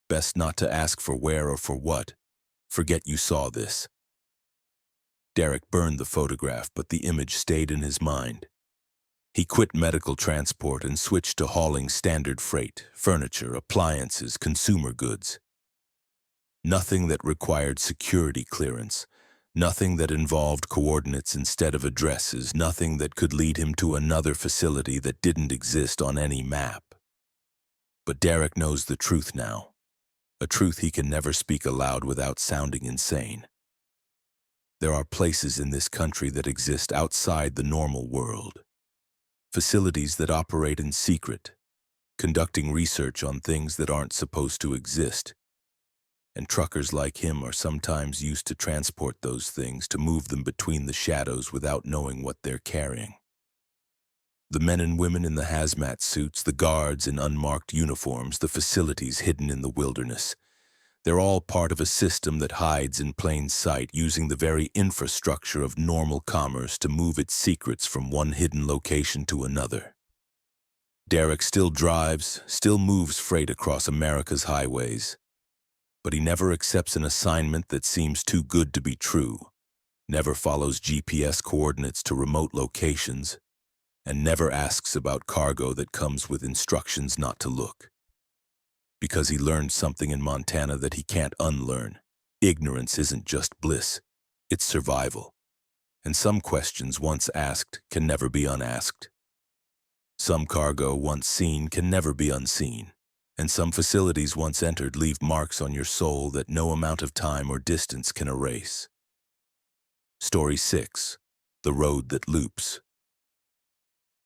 Best not to ask for where or for what. Forget you saw this." Derek burned the photograph, but the image stayed in his mind. He quit medical transport and switched to hauling standard freight, furniture, appliances, consumer goods. Nothing that required security clearance, nothing that involved coordinates instead of addresses, nothing that could lead him to another facility that didn't exist on any map. But Derek knows the truth now. a truth he can never speak aloud without sounding insane. There are places in this country that exist outside the normal world. Facilities that operate in secret, conducting research on things that aren't supposed to exist. And truckers like him are sometimes used to transport those things, to move them between the shadows without knowing what they're carrying. The men and women in the hazmat suits, the guards in unmarked uniforms, the facilities hidden in the wilderness. They're all part of a system that hides in plain sight, using the very infrastructure of normal commerce to move its secrets from one hidden location to another. Derek still drives, still moves freight across America's highways. But he never accepts an assignment that seems too good to be true, never follows GPS coordinates to remote locations, and never asks about cargo that comes with instructions not to look. Because he learned something in Montana that he can't unlearn. Ignorance isn't just bliss, it's survival. And some questions once asked can never be unasked. Some cargo once seen can never be unseen. And some facilities once entered leave marks on your soul that no amount of time or distance can erase. Story 6. The Road That Loops.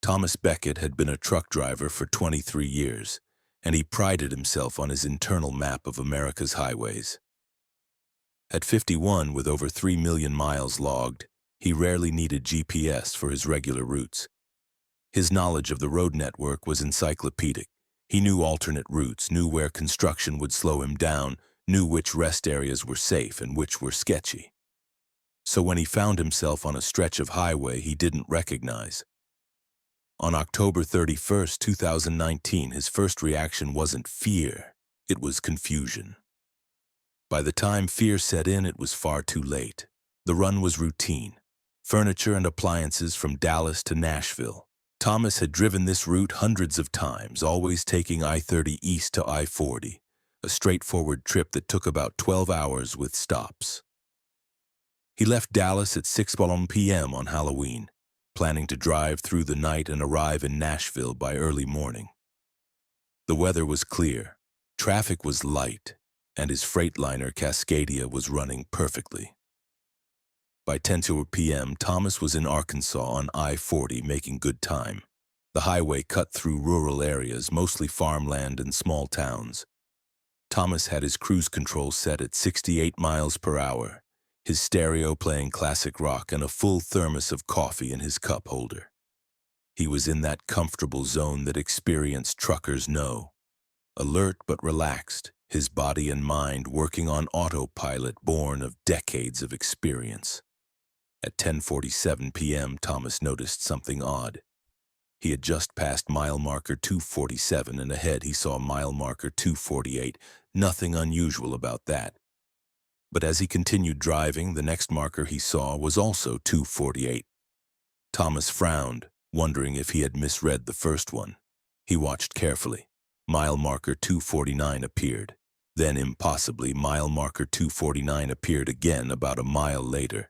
Thomas Beckett had been a truck driver for 23 years, and he prided himself on his internal map of America's highways. At 51, with over 3 million miles logged, he rarely needed GPS for his regular routes. His knowledge of the road network was encyclopedic. He knew alternate routes, knew where construction would slow him down, knew which rest areas were safe and which were sketchy. So when he found himself on a stretch of highway he didn't recognize. On October 31, 2019, his first reaction wasn't fear, it was confusion. By the time fear set in, it was far too late. The run was routine. Furniture and appliances from Dallas to Nashville. Thomas had driven this route hundreds of times, always taking I-30 east to I-40, a straightforward trip that took about 12 hours with stops. He left Dallas at 6 p.m. on Halloween, planning to drive through the night and arrive in Nashville by early morning. The weather was clear, traffic was light, and his Freightliner Cascadia was running perfectly. By 10 p.m., Thomas was in Arkansas on I-40 making good time. The highway cut through rural areas, mostly farmland and small towns. Thomas had his cruise control set at 68 miles per hour, his stereo playing classic rock and a full thermos of coffee in his cup holder. He was in that comfortable zone that experienced truckers know. Alert but relaxed, his body and mind working on autopilot born of decades of experience. At 10:47 p.m., Thomas noticed something odd. He had just passed mile marker 247 and ahead he saw mile marker 248. Nothing unusual about that. But as he continued driving, the next marker he saw was also 248. Thomas frowned, wondering if he had misread the first one. He watched carefully. Mile marker 249 appeared. Then, impossibly, mile marker 249 appeared again about a mile later.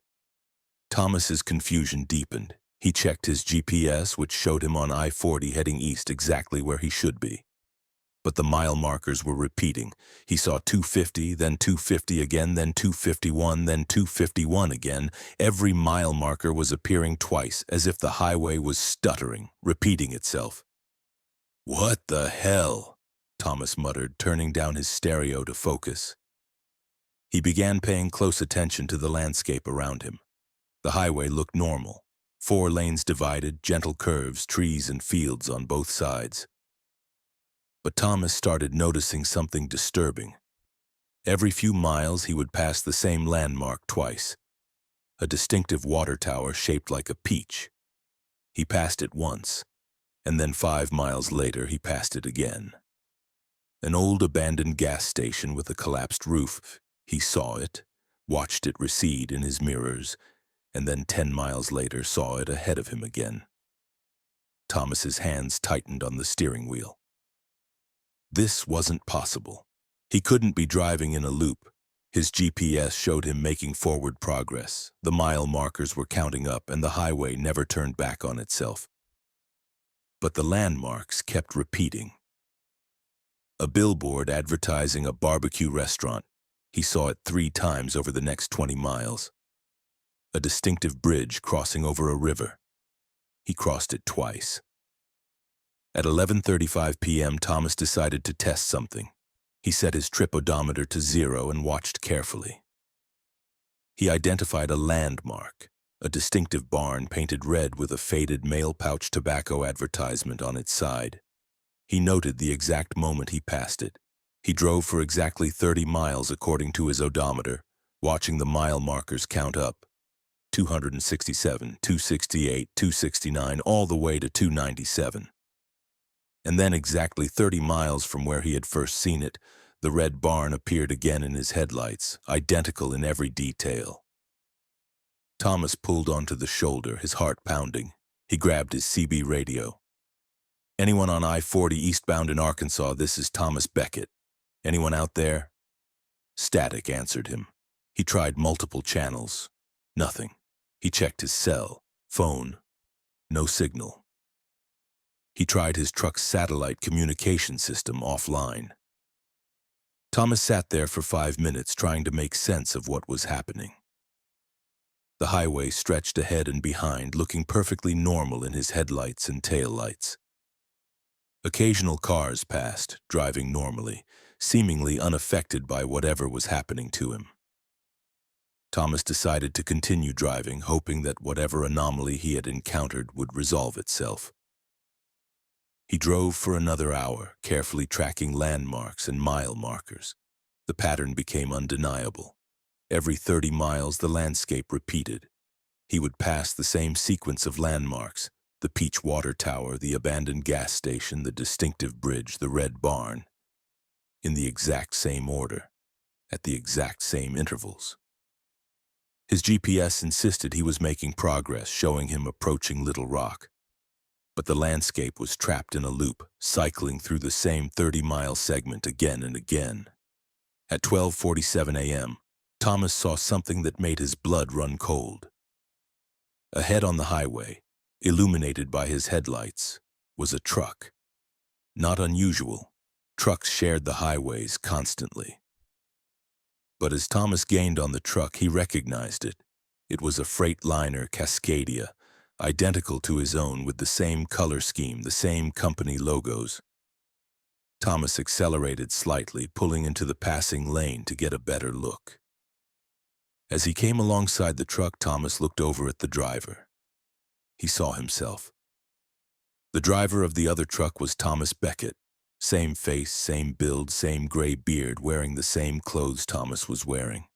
Thomas's confusion deepened. He checked his GPS, which showed him on I-40 heading east exactly where he should be. But the mile markers were repeating. He saw 250, then 250 again, then 251, then 251 again. Every mile marker was appearing twice, as if the highway was stuttering, repeating itself. "What the hell?" Thomas muttered, turning down his stereo to focus. He began paying close attention to the landscape around him. The highway looked normal. 4 lanes divided, gentle curves, trees and fields on both sides. But Thomas started noticing something disturbing. Every few miles he would pass the same landmark twice. A distinctive water tower shaped like a peach. He passed it once, and then 5 miles later he passed it again. An old abandoned gas station with a collapsed roof. He saw it, watched it recede in his mirrors, and then 10 miles later saw it ahead of him again. Thomas's hands tightened on the steering wheel. This wasn't possible. He couldn't be driving in a loop. His GPS showed him making forward progress. The mile markers were counting up and the highway never turned back on itself. But the landmarks kept repeating. A billboard advertising a barbecue restaurant. He saw it 3 times over the next 20 miles. A distinctive bridge crossing over a river. He crossed it twice. At 11:35 p.m., Thomas decided to test something. He set his trip odometer to 0 and watched carefully. He identified a landmark, a distinctive barn painted red with a faded mail pouch tobacco advertisement on its side. He noted the exact moment he passed it. He drove for exactly 30 miles according to his odometer, watching the mile markers count up. 267, 268, 269, all the way to 297. And then exactly 30 miles from where he had first seen it, the red barn appeared again in his headlights, identical in every detail. Thomas pulled onto the shoulder, his heart pounding. He grabbed his CB radio. "Anyone on I-40 eastbound in Arkansas, this is Thomas Beckett. Anyone out there?" Static answered him. He tried multiple channels. Nothing. He checked his cell, phone. No signal. He tried his truck's satellite communication system offline. Thomas sat there for 5 minutes trying to make sense of what was happening. The highway stretched ahead and behind, looking perfectly normal in his headlights and taillights. Occasional cars passed, driving normally, seemingly unaffected by whatever was happening to him. Thomas decided to continue driving, hoping that whatever anomaly he had encountered would resolve itself. He drove for another hour, carefully tracking landmarks and mile markers. The pattern became undeniable. Every 30 miles, the landscape repeated. He would pass the same sequence of landmarks: the Peach Water Tower, the abandoned gas station, the distinctive bridge, the red barn, in the exact same order, at the exact same intervals. His GPS insisted he was making progress, showing him approaching Little Rock. But the landscape was trapped in a loop, cycling through the same 30-mile segment again and again. At 12:47 a.m., Thomas saw something that made his blood run cold. Ahead on the highway, illuminated by his headlights, was a truck. Not unusual. Trucks shared the highways constantly. But as Thomas gained on the truck, he recognized it. It was a Freightliner Cascadia, identical to his own, with the same color scheme, the same company logos. Thomas accelerated slightly, pulling into the passing lane to get a better look. As he came alongside the truck, Thomas looked over at the driver. He saw himself. The driver of the other truck was Thomas Beckett. Same face, same build, same gray beard, wearing the same clothes Thomas was wearing.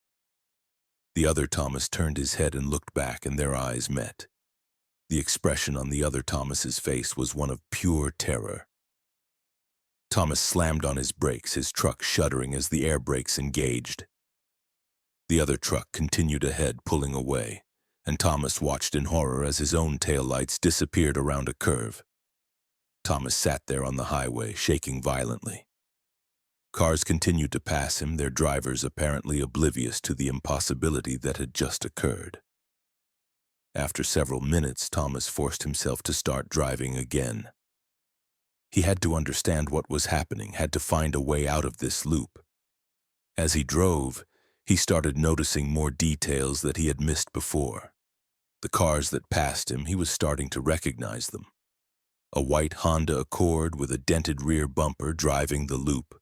The other Thomas turned his head and looked back, and their eyes met. The expression on the other Thomas's face was one of pure terror. Thomas slammed on his brakes, his truck shuddering as the air brakes engaged. The other truck continued ahead, pulling away, and Thomas watched in horror as his own taillights disappeared around a curve. Thomas sat there on the highway, shaking violently. Cars continued to pass him, their drivers apparently oblivious to the impossibility that had just occurred. After several minutes, Thomas forced himself to start driving again. He had to understand what was happening, had to find a way out of this loop. As he drove, he started noticing more details that he had missed before. The cars that passed him, he was starting to recognize them. A white Honda Accord with a dented rear bumper driving the loop.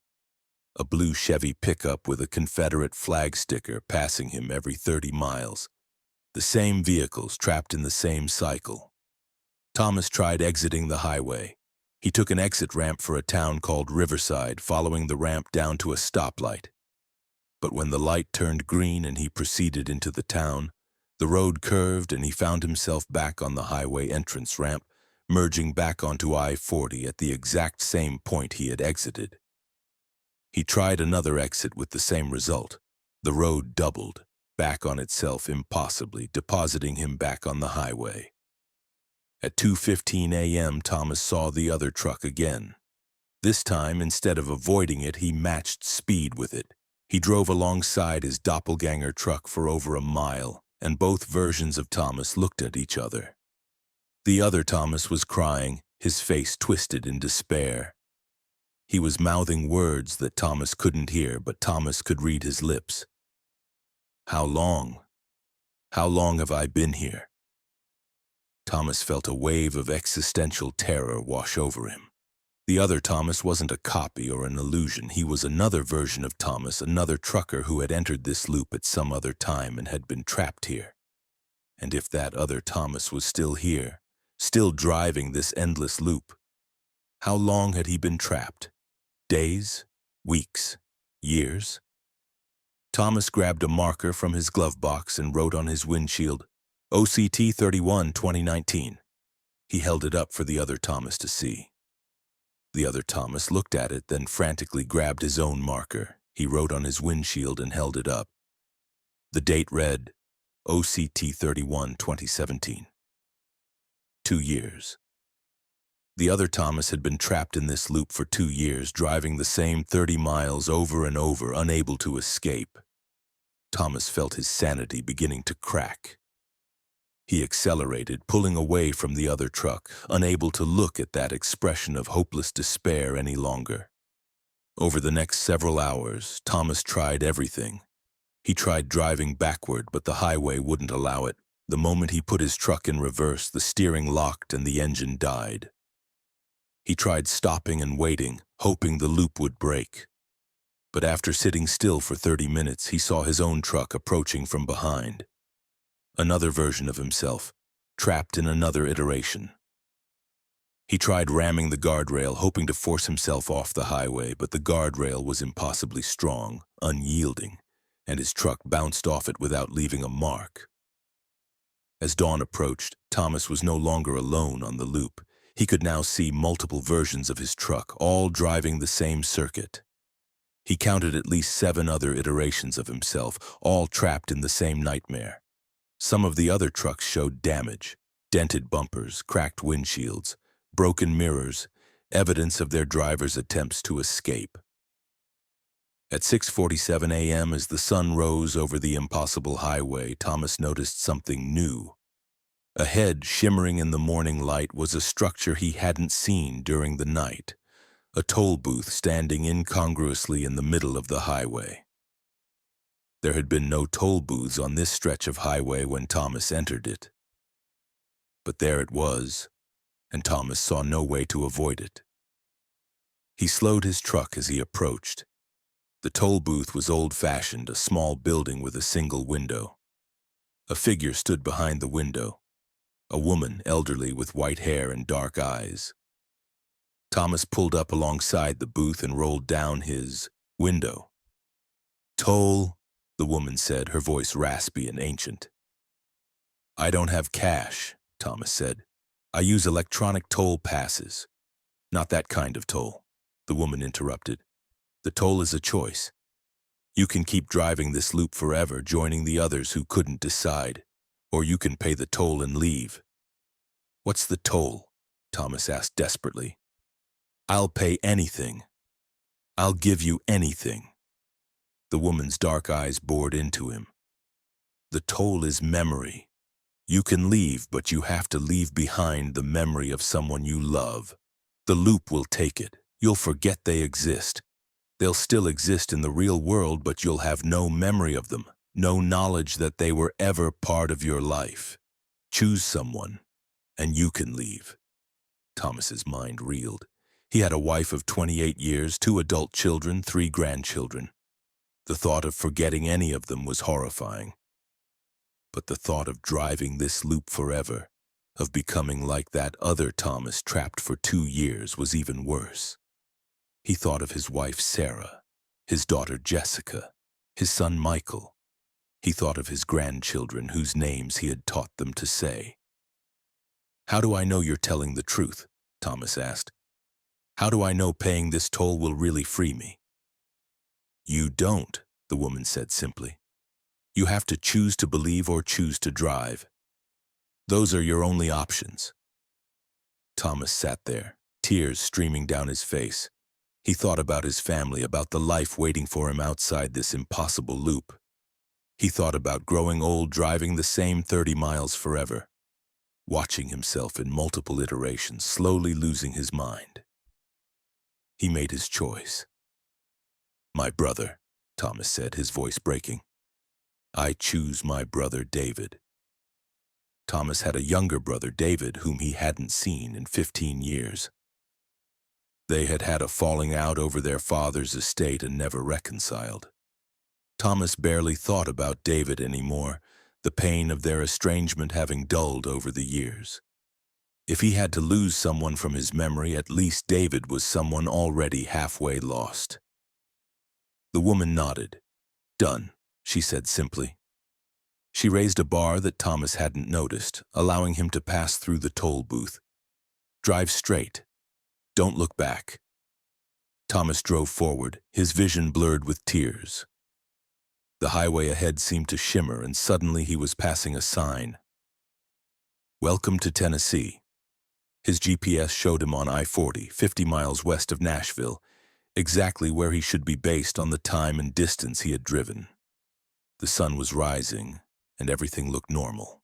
A blue Chevy pickup with a Confederate flag sticker passing him every 30 miles. The same vehicles trapped in the same cycle. Thomas tried exiting the highway. He took an exit ramp for a town called Riverside, following the ramp down to a stoplight. But when the light turned green and he proceeded into the town, the road curved and he found himself back on the highway entrance ramp, merging back onto I-40 at the exact same point he had exited. He tried another exit with the same result. The road doubled, back on itself impossibly, depositing him back on the highway. At 2:15 a.m., Thomas saw the other truck again. This time, instead of avoiding it, he matched speed with it. He drove alongside his doppelganger truck for over a mile, and both versions of Thomas looked at each other. The other Thomas was crying, his face twisted in despair. He was mouthing words that Thomas couldn't hear, but Thomas could read his lips. How long? How long have I been here? Thomas felt a wave of existential terror wash over him. The other Thomas wasn't a copy or an illusion. He was another version of Thomas, another trucker who had entered this loop at some other time and had been trapped here. And if that other Thomas was still here, still driving this endless loop, how long had he been trapped? Days? Weeks? Years? Thomas grabbed a marker from his glove box and wrote on his windshield, OCT 31, 2019. He held it up for the other Thomas to see. The other Thomas looked at it, then frantically grabbed his own marker. He wrote on his windshield and held it up. The date read, OCT 31, 2017. 2 years. The other Thomas had been trapped in this loop for 2 years, driving the same 30 miles over and over, unable to escape. Thomas felt his sanity beginning to crack. He accelerated, pulling away from the other truck, unable to look at that expression of hopeless despair any longer. Over the next several hours, Thomas tried everything. He tried driving backward, but the highway wouldn't allow it. The moment he put his truck in reverse, the steering locked and the engine died. He tried stopping and waiting, hoping the loop would break. But after sitting still for 30 minutes, he saw his own truck approaching from behind. Another version of himself, trapped in another iteration. He tried ramming the guardrail, hoping to force himself off the highway, but the guardrail was impossibly strong, unyielding, and his truck bounced off it without leaving a mark. As dawn approached, Thomas was no longer alone on the loop. He could now see multiple versions of his truck, all driving the same circuit. He counted at least 7 other iterations of himself, all trapped in the same nightmare. Some of the other trucks showed damage, dented bumpers, cracked windshields, broken mirrors, evidence of their drivers' attempts to escape. At 6:47 a.m., as the sun rose over the impossible highway, Thomas noticed something new. Ahead, shimmering in the morning light, was a structure he hadn't seen during the night, a toll booth standing incongruously in the middle of the highway. There had been no toll booths on this stretch of highway when Thomas entered it. But there it was, and Thomas saw no way to avoid it. He slowed his truck as he approached. The toll booth was old-fashioned, a small building with a single window. A figure stood behind the window, a woman, elderly, with white hair and dark eyes. Thomas pulled up alongside the booth and rolled down his window. "Toll," the woman said, her voice raspy and ancient. "I don't have cash," Thomas said. "I use electronic toll passes." "Not that kind of toll," the woman interrupted. "The toll is a choice. You can keep driving this loop forever, joining the others who couldn't decide, or you can pay the toll and leave." "What's the toll?" Thomas asked desperately. "I'll pay anything. I'll give you anything." The woman's dark eyes bored into him. "The toll is memory. You can leave, but you have to leave behind the memory of someone you love. The loop will take it. You'll forget they exist. They'll still exist in the real world, but you'll have no memory of them, no knowledge that they were ever part of your life. Choose someone, and you can leave." Thomas's mind reeled. He had a wife of 28 years, 2 adult children, 3 grandchildren. The thought of forgetting any of them was horrifying. But the thought of driving this loop forever, of becoming like that other Thomas trapped for 2 years, was even worse. He thought of his wife Sarah, his daughter Jessica, his son Michael. He thought of his grandchildren whose names he had taught them to say. "How do I know you're telling the truth?" Thomas asked. "How do I know paying this toll will really free me?" "You don't," the woman said simply. "You have to choose to believe or choose to drive. Those are your only options." Thomas sat there, tears streaming down his face. He thought about his family, about the life waiting for him outside this impossible loop. He thought about growing old, driving the same 30 miles forever, watching himself in multiple iterations, slowly losing his mind. He made his choice. "My brother," Thomas said, his voice breaking. "I choose my brother David." Thomas had a younger brother, David, whom he hadn't seen in 15 years. They had had a falling out over their father's estate and never reconciled. Thomas barely thought about David anymore, the pain of their estrangement having dulled over the years. If he had to lose someone from his memory, at least David was someone already halfway lost. The woman nodded. "Done," she said simply. She raised a bar that Thomas hadn't noticed, allowing him to pass through the toll booth. "Drive straight. Don't look back." Thomas drove forward, his vision blurred with tears. The highway ahead seemed to shimmer, and suddenly he was passing a sign. "Welcome to Tennessee." His GPS showed him on I-40, 50 miles west of Nashville, exactly where he should be based on the time and distance he had driven. The sun was rising, and everything looked normal.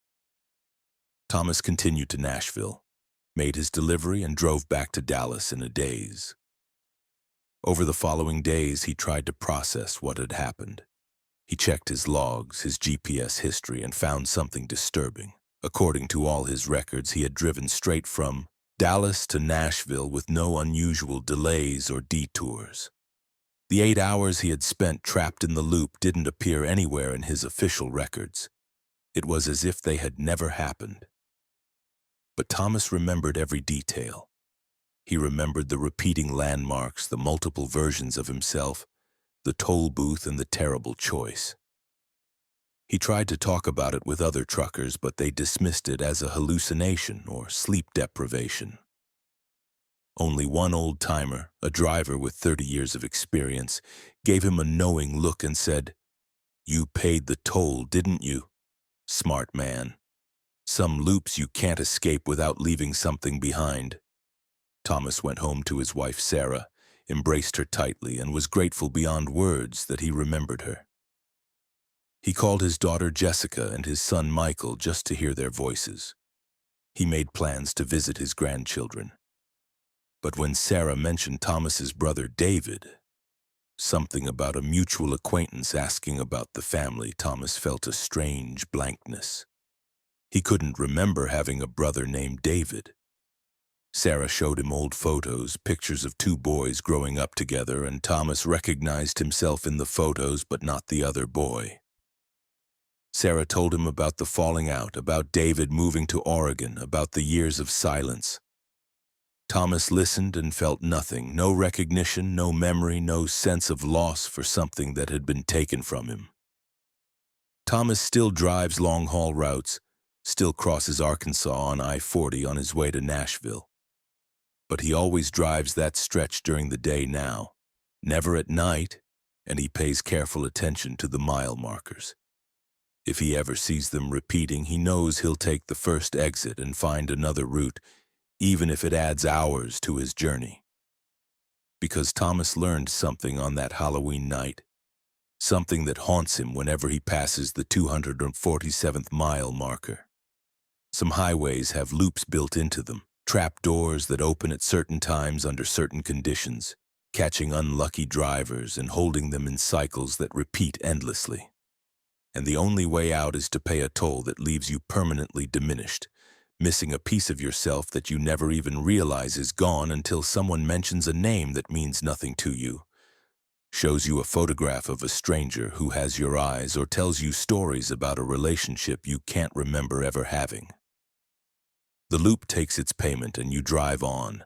Thomas continued to Nashville, made his delivery, and drove back to Dallas in a daze. Over the following days, he tried to process what had happened. He checked his logs, his GPS history, and found something disturbing. According to all his records, he had driven straight from Dallas to Nashville with no unusual delays or detours. The 8 hours he had spent trapped in the loop didn't appear anywhere in his official records. It was as if they had never happened. But Thomas remembered every detail. He remembered the repeating landmarks, the multiple versions of himself, the toll booth, and the terrible choice. He tried to talk about it with other truckers, but they dismissed it as a hallucination or sleep deprivation. Only one old-timer, a driver with 30 years of experience, gave him a knowing look and said, "You paid the toll, didn't you? Smart man. Some loops you can't escape without leaving something behind." Thomas went home to his wife Sarah, embraced her tightly, and was grateful beyond words that he remembered her. He called his daughter Jessica and his son Michael just to hear their voices. He made plans to visit his grandchildren. But when Sarah mentioned Thomas's brother David, something about a mutual acquaintance asking about the family, Thomas felt a strange blankness. He couldn't remember having a brother named David. Sarah showed him old photos, pictures of two boys growing up together, and Thomas recognized himself in the photos but not the other boy. Sarah told him about the falling out, about David moving to Oregon, about the years of silence. Thomas listened and felt nothing, no recognition, no memory, no sense of loss for something that had been taken from him. Thomas still drives long-haul routes, still crosses Arkansas on I-40 on his way to Nashville. But he always drives that stretch during the day now, never at night, and he pays careful attention to the mile markers. If he ever sees them repeating, he knows he'll take the first exit and find another route, even if it adds hours to his journey. Because Thomas learned something on that Halloween night, something that haunts him whenever he passes the 247th mile marker. Some highways have loops built into them, trap doors that open at certain times under certain conditions, catching unlucky drivers and holding them in cycles that repeat endlessly. And the only way out is to pay a toll that leaves you permanently diminished, missing a piece of yourself that you never even realize is gone until someone mentions a name that means nothing to you, shows you a photograph of a stranger who has your eyes, or tells you stories about a relationship you can't remember ever having. The loop takes its payment and you drive on,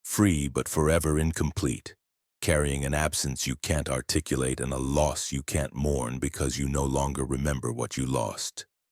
free but forever incomplete, carrying an absence you can't articulate and a loss you can't mourn because you no longer remember what you lost.